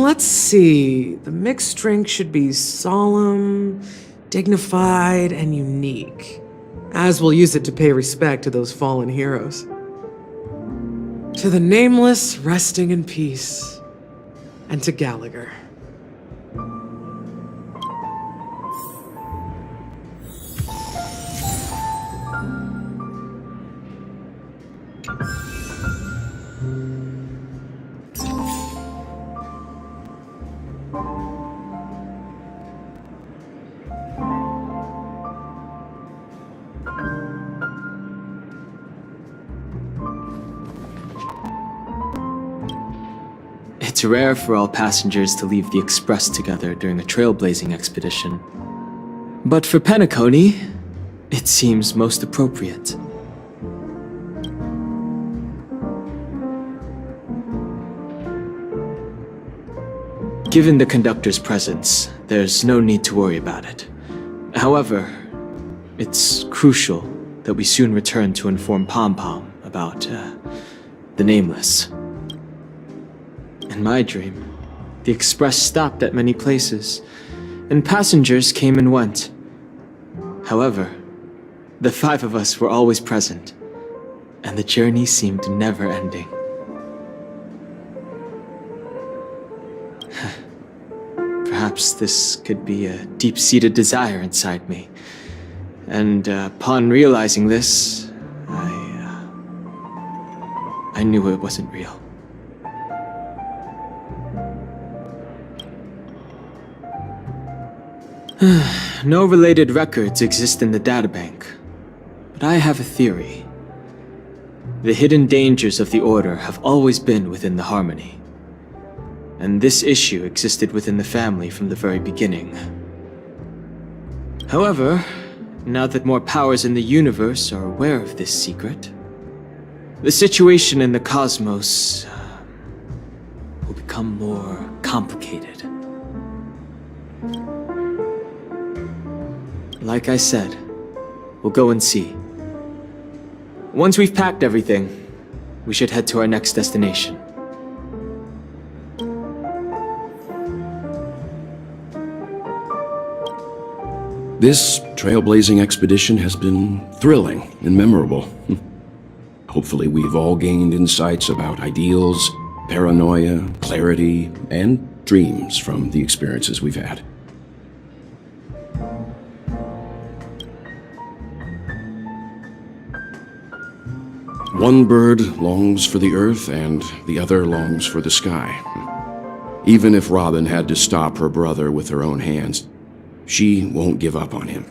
N: Let's see. The mixed drink should be solemn, dignified, and unique, as we'll use it to pay respect to those fallen heroes. To the nameless, resting in peace. and to Gallagher.
M: It's rare for all passengers to leave the Express together during a trailblazing expedition. But for Peniconia, it seems most appropriate. Given the conductor's presence, there's no need to worry about it. However, it's crucial that we soon return to inform Pom Pom about, the Nameless. In my dream, the Express stopped at many places, and passengers came and went. However, the 5 of us were always present, and the journey seemed never ending. Perhaps this could be a deep-seated desire inside me, and upon realizing this, I knew it wasn't real. No related records exist in the databank, but I have a theory. The hidden dangers of the Order have always been within the Harmony, and this issue existed within the family from the very beginning. However, now that more powers in the universe are aware of this secret, the situation in the cosmos will become more complicated. Like I said, we'll go and see. Once we've packed everything, we should head to our next destination.
A: This trailblazing expedition has been thrilling and memorable. Hopefully we've all gained insights about ideals, paranoia, clarity, and dreams from the experiences we've had. One bird longs for the earth and the other longs for the sky. Even if Robin had to stop her brother with her own hands, she won't give up on him.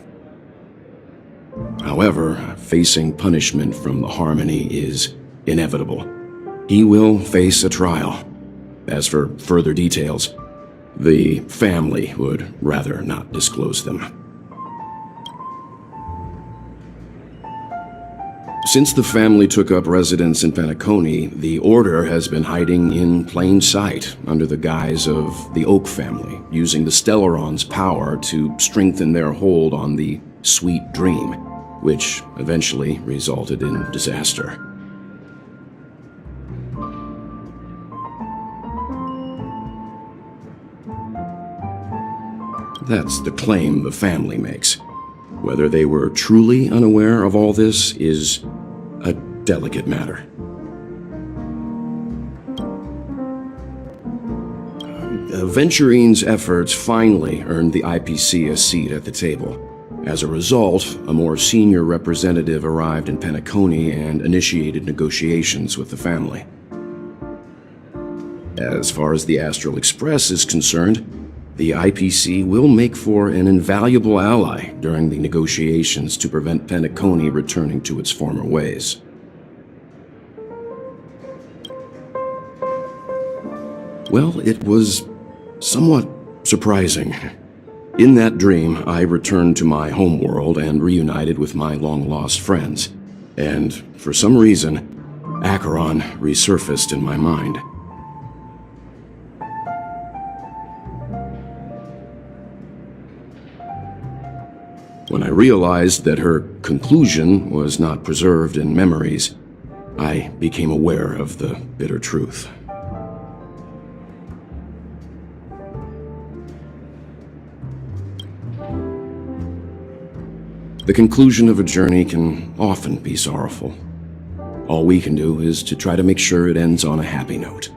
A: However, facing punishment from the Harmony is inevitable. He will face a trial. As for further details, the family would rather not disclose them. Since the family took up residence in Peniconia, the Order has been hiding in plain sight under the guise of the Oak family, using the Stellaron's power to strengthen their hold on the Sweet Dream, which eventually resulted in disaster. That's the claim the family makes. Whether they were truly unaware of all this is a delicate matter. Venturine's efforts finally earned the IPC a seat at the table. As a result, a more senior representative arrived in Peniconia and initiated negotiations with the family. As far as the Astral Express is concerned, the IPC will make for an invaluable ally during the negotiations to prevent Peniconia returning to its former ways. Well, it was somewhat surprising. In that dream, I returned to my homeworld and reunited with my long-lost friends. And for some reason, Acheron resurfaced in my mind. When I realized that her conclusion was not preserved in memories, I became aware of the bitter truth. The conclusion of a journey can often be sorrowful. All we can do is to try to make sure it ends on a happy note.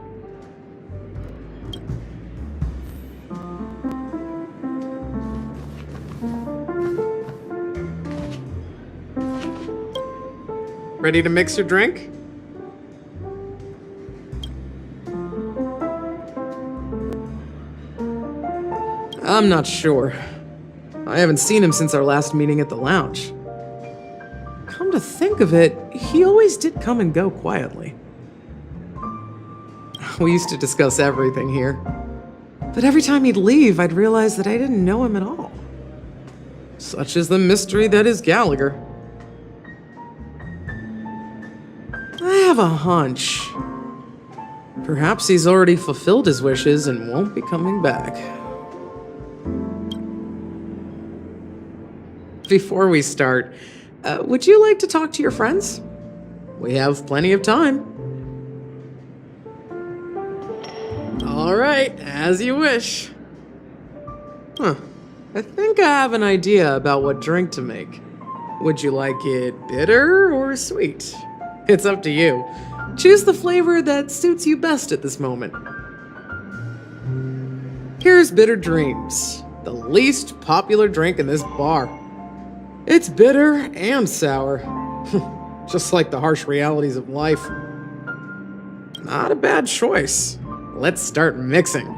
N: Ready to mix your drink? I'm not sure. I haven't seen him since our last meeting at the lounge. Come to think of it, he always did come and go quietly. We used to discuss everything here. But every time he'd leave, I'd realize that I didn't know him at all. Such is the mystery that is Gallagher. I have a hunch. Perhaps he's already fulfilled his wishes and won't be coming back. Before we start, would you like to talk to your friends? We have plenty of time. All right, as you wish. I think I have an idea about what drink to make. Would you like it bitter or sweet? It's up to you. Choose the flavor that suits you best at this moment. Here's Bitter Dreams, the least popular drink in this bar. It's bitter and sour, just like the harsh realities of life. Not a bad choice. Let's start mixing.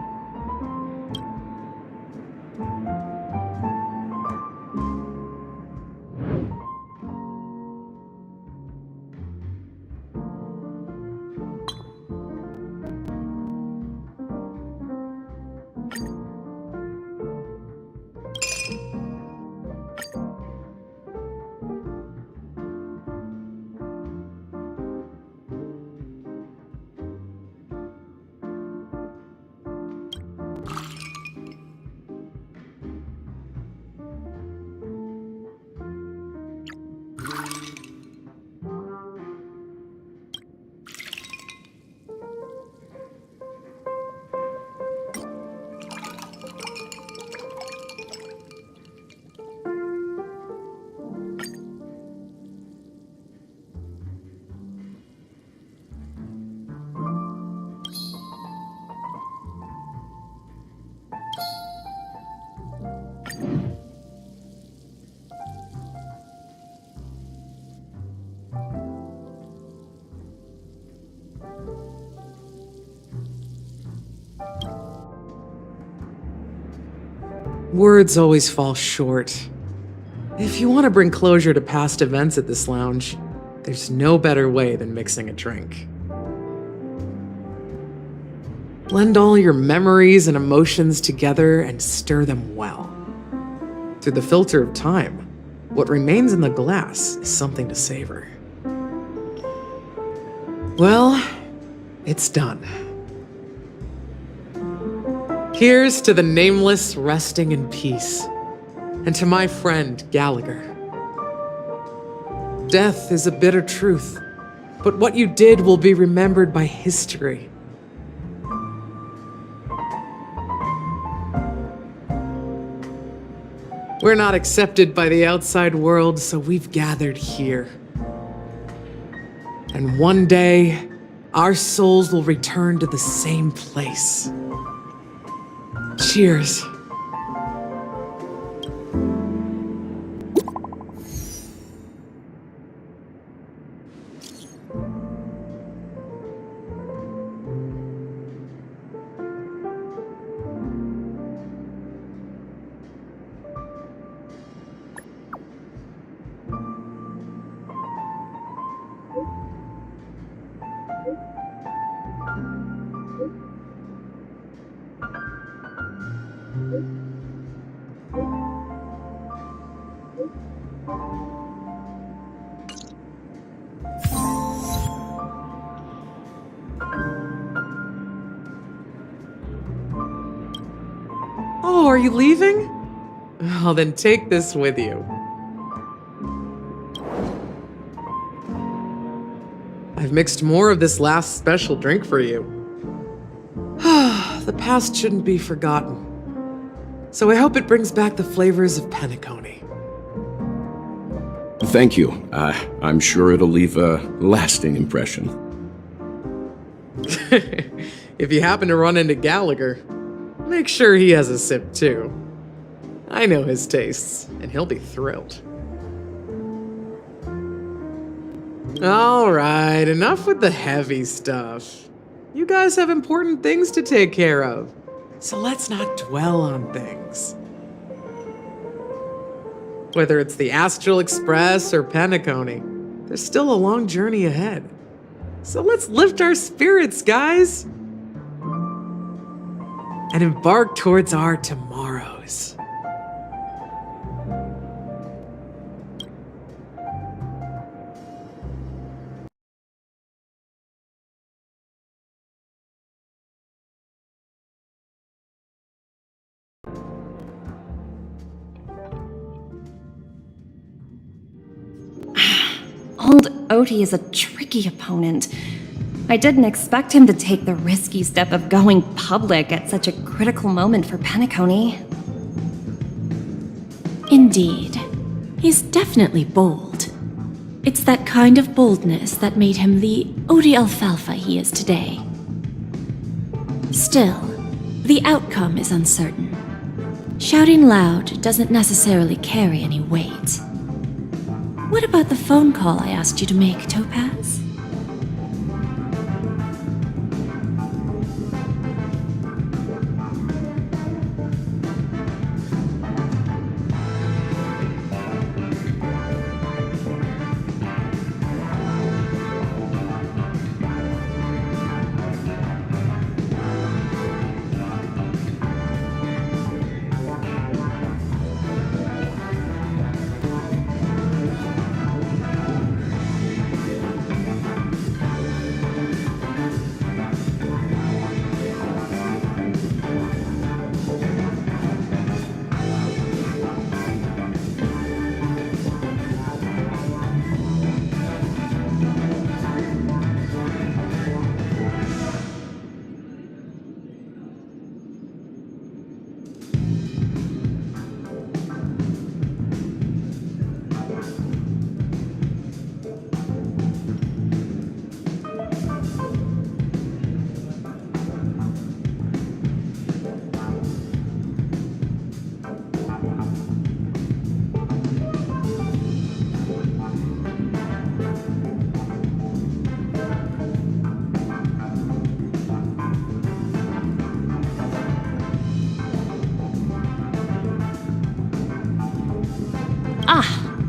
N: Words always fall short. If you want to bring closure to past events at this lounge, there's no better way than mixing a drink. Blend all your memories and emotions together and stir them well. Through the filter of time, what remains in the glass is something to savor. Well, it's done. Here's to the nameless resting in peace, and to my friend Gallagher. Death is a bitter truth, but what you did will be remembered by history. We're not accepted by the outside world, so we've gathered here. And one day, our souls will return to the same place. Cheers. Oh, are you leaving? Well, then take this with you. I've mixed more of this last special drink for you. The past shouldn't be forgotten. So I hope it brings back the flavors of Peniconia.
A: Thank you. I'm sure it'll leave a lasting impression.
N: If you happen to run into Gallagher, make sure he has a sip too. I know his tastes, and he'll be thrilled. Alright, enough with the heavy stuff. You guys have important things to take care of, so let's not dwell on things. Whether it's the Astral Express or Peniconia, there's still a long journey ahead. So let's lift our spirits, guys! And embark towards our tomorrows.
I: Old Odie is a tricky opponent. I didn't expect him to take the risky step of going public at such a critical moment for Peniconia.
K: Indeed. He's definitely bold. It's that kind of boldness that made him the Odie Alfalfa he is today. Still, the outcome is uncertain. Shouting loud doesn't necessarily carry any weight. What about the phone call I asked you to make, Topaz?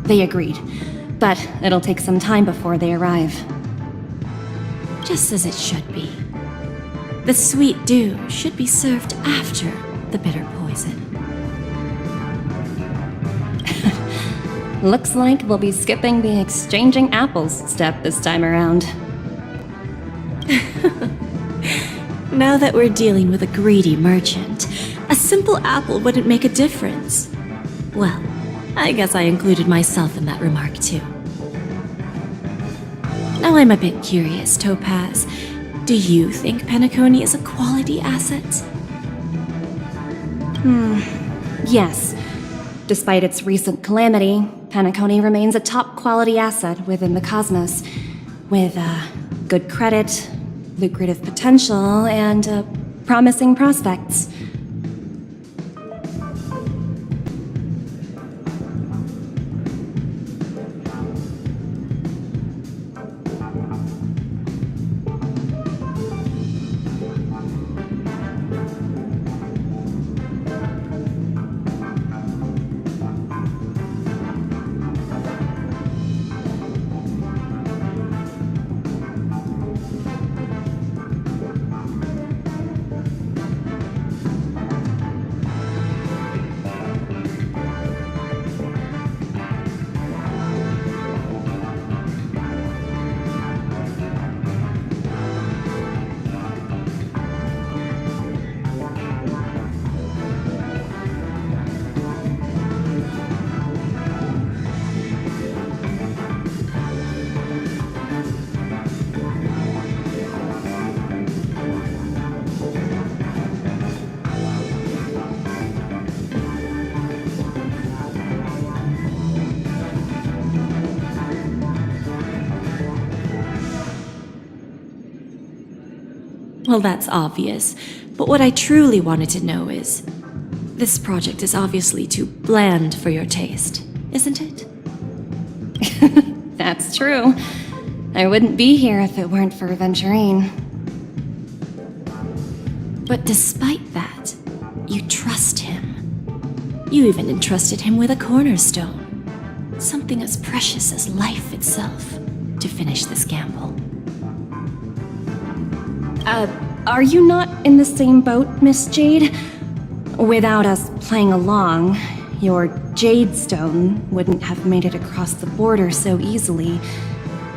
I: They agreed, but it'll take some time before they arrive.
K: Just as it should be. The sweet dew should be served after the bitter poison.
I: Looks like we'll be skipping the exchanging apples step this time around.
K: Now that we're dealing with a greedy merchant, a simple apple wouldn't make a difference. Well, I guess I included myself in that remark too. Now I'm a bit curious, Topaz. Do you think Peniconia is a quality asset?
I: Yes. Despite its recent calamity, Peniconia remains a top quality asset within the cosmos, with good credit, lucrative potential, and promising prospects.
K: Well, that's obvious, but what I truly wanted to know is, this project is obviously too bland for your taste, isn't it?
I: That's true. I wouldn't be here if it weren't for Aventurine.
K: But despite that, you trust him. You even entrusted him with a cornerstone, something as precious as life itself, to finish this gamble.
I: Are you not in the same boat, Miss Jade? Without us playing along, your Jade Stone wouldn't have made it across the border so easily,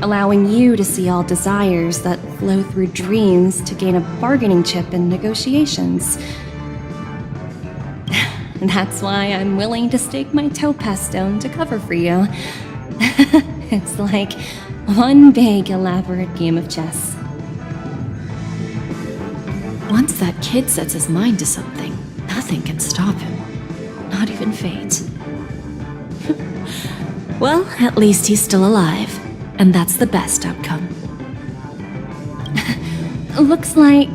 I: allowing you to see all desires that flow through dreams to gain a bargaining chip in negotiations. That's why I'm willing to stake my Topaz Stone to cover for you. It's like one big, elaborate game of chess.
K: Once that kid sets his mind to something, nothing can stop him. Not even fate. Well, at least he's still alive, and that's the best outcome.
I: Looks like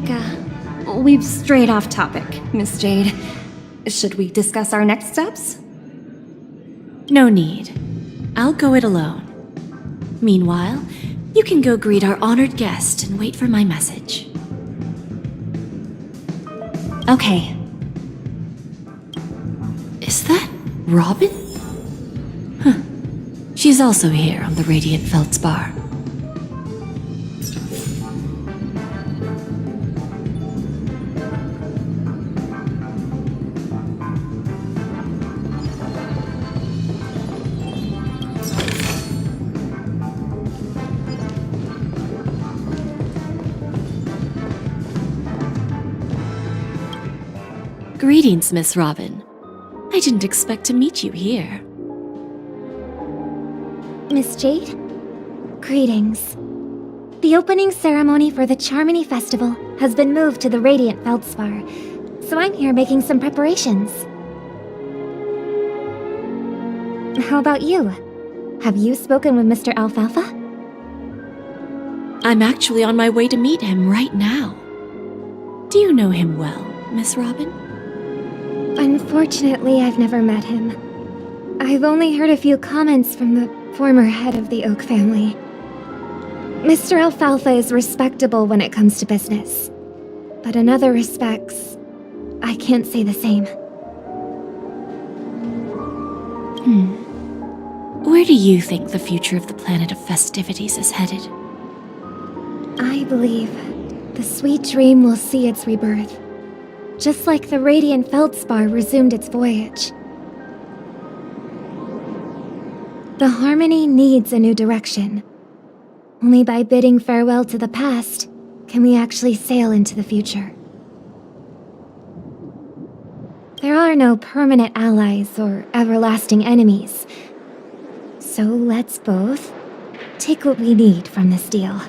I: we've strayed off topic, Miss Jade. Should we discuss our next steps?
K: No need. I'll go it alone. Meanwhile, you can go greet our honored guest and wait for my message.
I: Okay.
K: Is that Robin? Huh. She's also here on the Radiant Feldspar. Greetings, Miss Robin. I didn't expect to meet you here.
C: Miss Jade? Greetings. The opening ceremony for the Charmony Festival has been moved to the Radiant Feldspar, so I'm here making some preparations. How about you? Have you spoken with Mr. Alfalfa?
K: I'm actually on my way to meet him right now. Do you know him well, Miss Robin?
C: Unfortunately, I've never met him. I've only heard a few comments from the former head of the Oak family. Mr. Alfalfa is respectable when it comes to business, but in other respects, I can't say the same.
K: Where do you think the future of the planet of festivities is headed?
C: I believe the sweet dream will see its rebirth, just like the Radiant Feldspar resumed its voyage. The Harmony needs a new direction. Only by bidding farewell to the past can we actually sail into the future. There are no permanent allies or everlasting enemies, so let's both take what we need from this deal.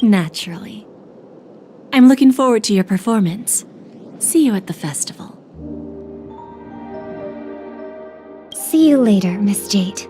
K: Naturally. I'm looking forward to your performance. See you at the festival.
C: See you later, Miss Jade.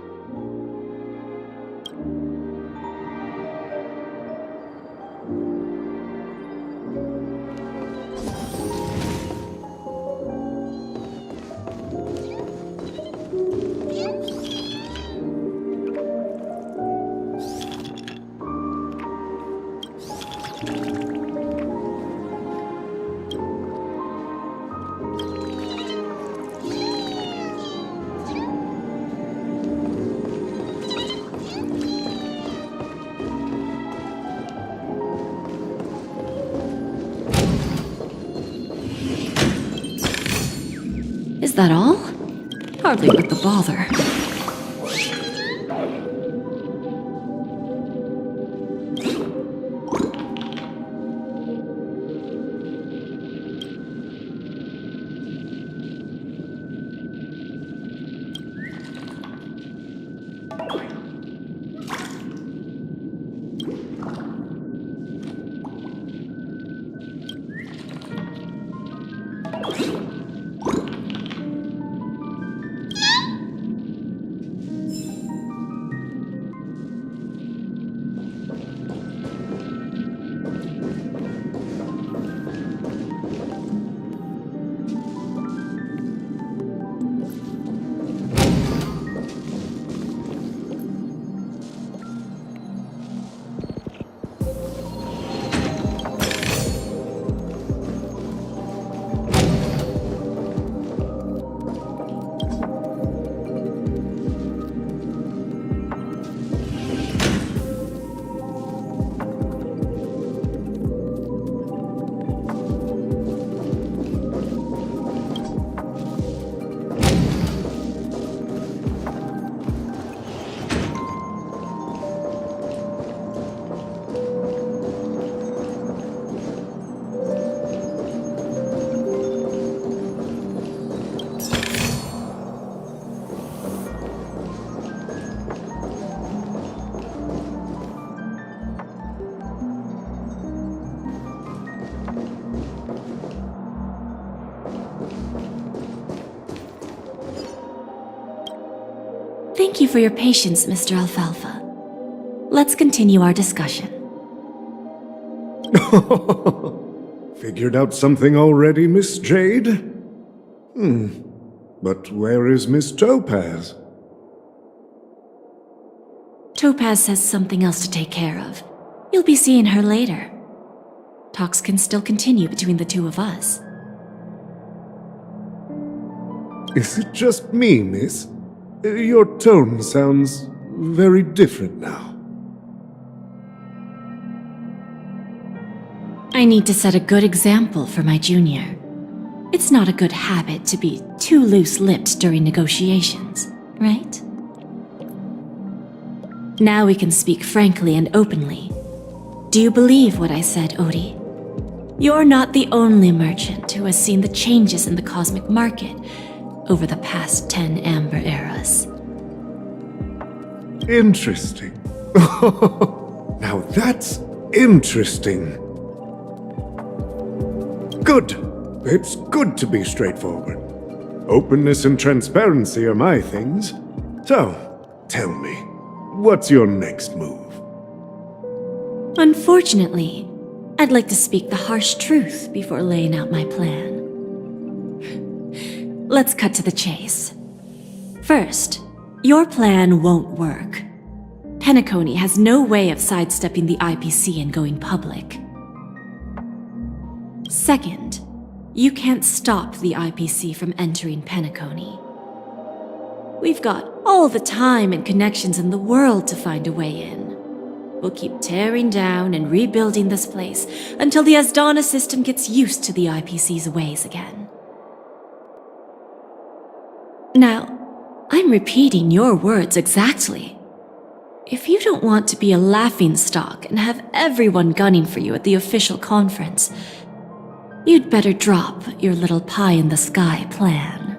K: Is that all? Hardly worth the bother. Thank you for your patience, Mr. Alfalfa. Let's continue our discussion.
L: Figured out something already, Miss Jade? But where is Miss Topaz?
K: Topaz has something else to take care of. You'll be seeing her later. Talks can still continue between the two of us.
L: Is it just me, miss? Your tone sounds very different now.
K: I need to set a good example for my junior. It's not a good habit to be too loose-lipped during negotiations, right? Now we can speak frankly and openly. Do you believe what I said, Odie? You're not the only merchant who has seen the changes in the cosmic market over the past 10 Amber Eras.
L: Interesting. Now that's interesting. Good. It's good to be straightforward. Openness and transparency are my things. So, tell me, what's your next move?
K: Unfortunately, I'd like to speak the harsh truth before laying out my plan. Let's cut to the chase. First, your plan won't work. Peniconia has no way of sidestepping the IPC and going public. Second, you can't stop the IPC from entering Peniconia. We've got all the time and connections in the world to find a way in. We'll keep tearing down and rebuilding this place until the Asdana system gets used to the IPC's ways again. Now, I'm repeating your words exactly. If you don't want to be a laughingstock and have everyone gunning for you at the official conference, you'd better drop your little pie-in-the-sky plan.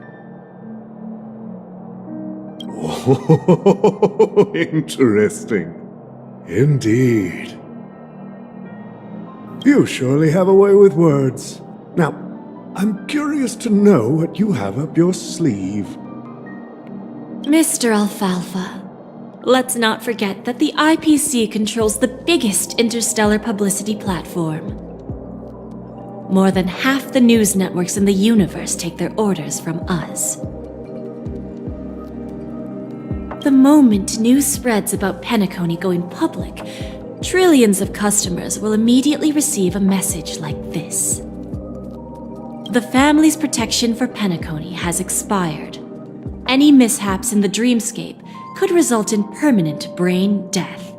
L: Oh, interesting. Indeed. You surely have a way with words. Now, I'm curious to know what you have up your sleeve.
K: Mr. Alfalfa, let's not forget that the IPC controls the biggest interstellar publicity platform. More than half the news networks in the universe take their orders from us. The moment news spreads about Peniconia going public, trillions of customers will immediately receive a message like this. The family's protection for Peniconia has expired. Any mishaps in the dreamscape could result in permanent brain death.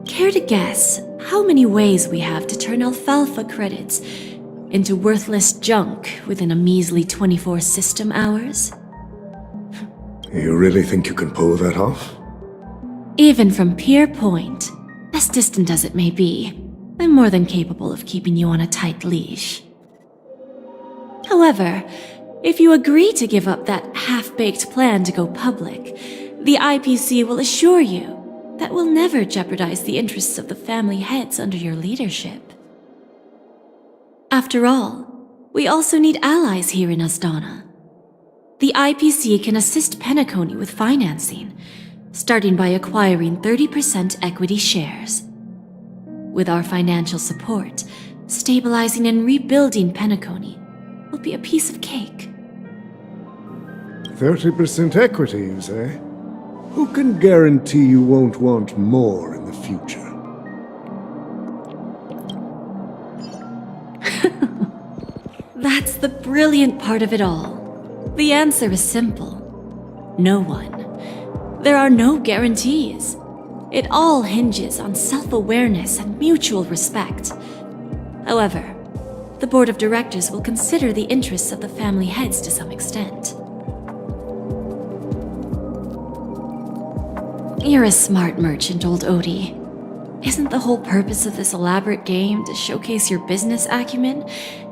K: Care to guess how many ways we have to turn Alfalfa credits into worthless junk within a measly 24 system hours?
L: You really think you can pull that off?
K: Even from Pier Point, as distant as it may be, I'm more than capable of keeping you on a tight leash. However, if you agree to give up that half-baked plan to go public, the IPC will assure you that we'll never jeopardize the interests of the family heads under your leadership. After all, we also need allies here in Asdana. The IPC can assist Peniconia with financing, starting by acquiring 30% equity shares. With our financial support, stabilizing and rebuilding Peniconia will be a piece of cake.
L: 30% equity, you say? Who can guarantee you won't want more in the future?
K: That's the brilliant part of it all. The answer is simple. No one. There are no guarantees. It all hinges on self-awareness and mutual respect. However, the board of directors will consider the interests of the family heads to some extent. You're a smart merchant, old Odie. Isn't the whole purpose of this elaborate game to showcase your business acumen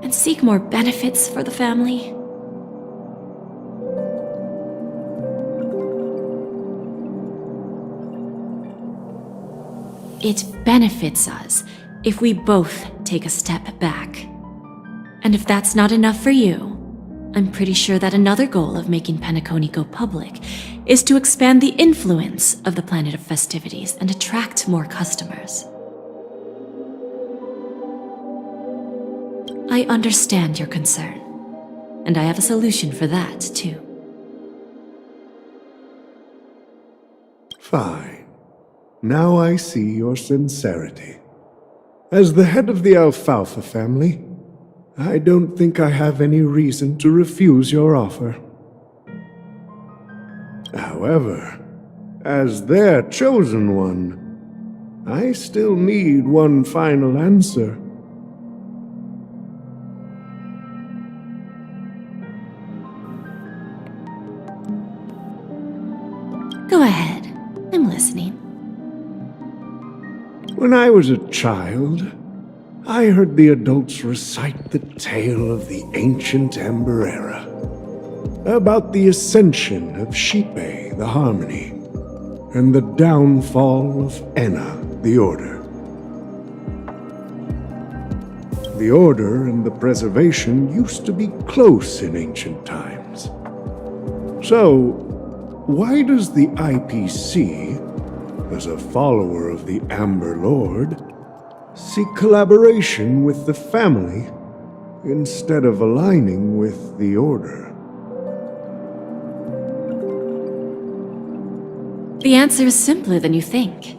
K: and seek more benefits for the family? It benefits us if we both take a step back. And if that's not enough for you, I'm pretty sure that another goal of making Peniconia go public is to expand the influence of the Planet of Festivities and attract more customers. I understand your concern, and I have a solution for that, too.
L: Fine. Now I see your sincerity. As the head of the Alfalfa family, I don't think I have any reason to refuse your offer. However, as their chosen one, I still need one final answer.
K: Go ahead. I'm listening.
L: When I was a child, I heard the adults recite the tale of the ancient Ember Era, about the ascension of Shipe, the Harmony, and the downfall of Enna, the Order. The Order and the Preservation used to be close in ancient times. So, why does the IPC, as a follower of the Amber Lord, seek collaboration with the family instead of aligning with the Order?
K: The answer is simpler than you think.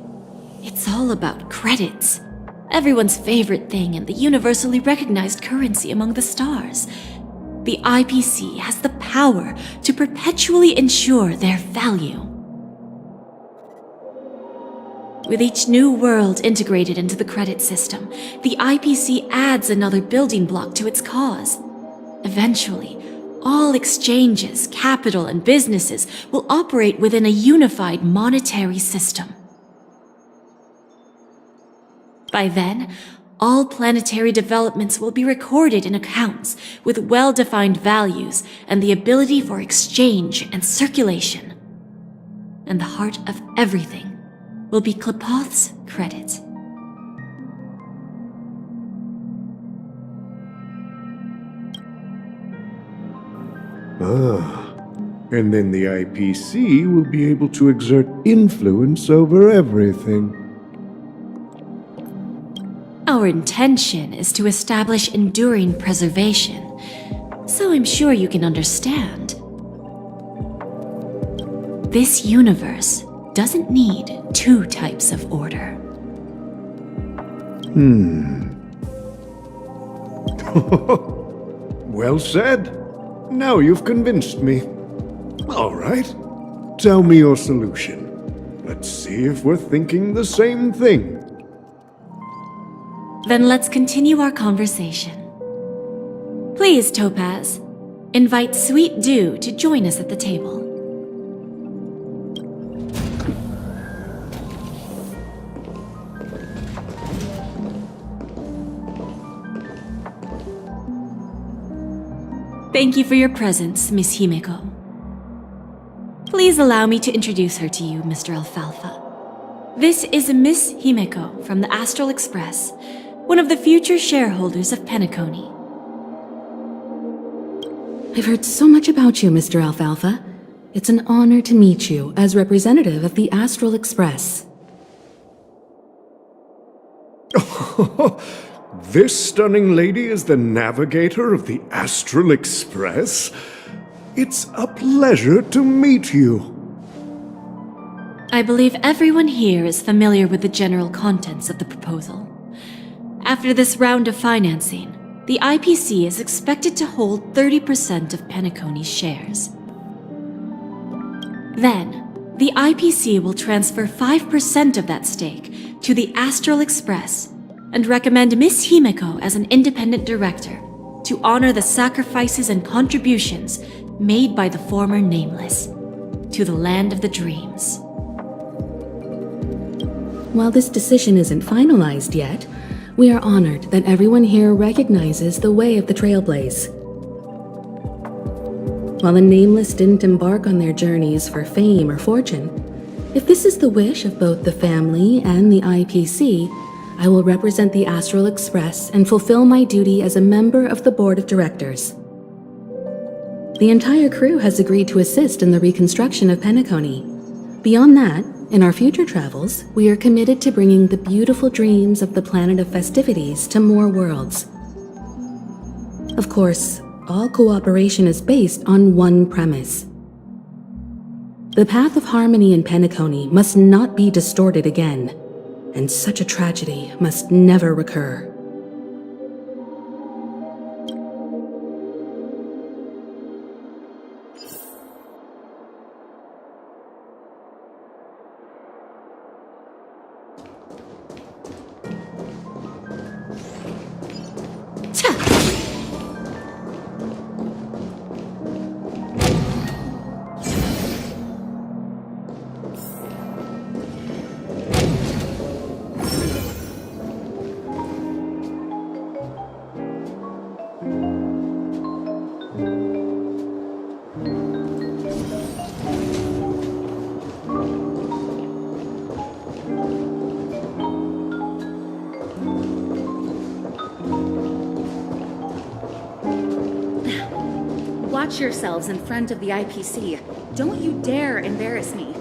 K: It's all about credits. Everyone's favorite thing and the universally recognized currency among the stars. The IPC has the power to perpetually ensure their value. With each new world integrated into the credit system, the IPC adds another building block to its cause. Eventually, all exchanges, capital, and businesses will operate within a unified monetary system. By then, all planetary developments will be recorded in accounts with well-defined values and the ability for exchange and circulation. And the heart of everything will be Klepoth's credit.
L: And then the IPC will be able to exert influence over everything.
K: Our intention is to establish enduring preservation, so I'm sure you can understand. This universe doesn't need two types of order.
L: Well said. Now you've convinced me. All right. Tell me your solution. Let's see if we're thinking the same thing.
K: Then let's continue our conversation. Please, Topaz, invite Sweet Dew to join us at the table. Thank you for your presence, Miss Himeko. Please allow me to introduce her to you, Mr. Alfalfa. This is Miss Himeko from the Astral Express, one of the future shareholders of Peniconia.
J: I've heard so much about you, Mr. Alfalfa. It's an honor to meet you as representative of the Astral Express.
L: This stunning lady is the navigator of the Astral Express? It's a pleasure to meet you.
K: I believe everyone here is familiar with the general contents of the proposal. After this round of financing, the IPC is expected to hold 30% of Peniconia's shares. Then, the IPC will transfer 5% of that stake to the Astral Express and recommend Miss Himeko as an independent director to honor the sacrifices and contributions made by the former Nameless to the land of the dreams.
J: While this decision isn't finalized yet, we are honored that everyone here recognizes the way of the Trailblaze. While the Nameless didn't embark on their journeys for fame or fortune, if this is the wish of both the family and the IPC, I will represent the Astral Express and fulfill my duty as a member of the board of directors. The entire crew has agreed to assist in the reconstruction of Peniconia. Beyond that, in our future travels, we are committed to bringing the beautiful dreams of the planet of festivities to more worlds. Of course, all cooperation is based on one premise. The path of harmony in Peniconia must not be distorted again, and such a tragedy must never recur.
O: Watch yourselves in front of the IPC. Don't you dare embarrass me.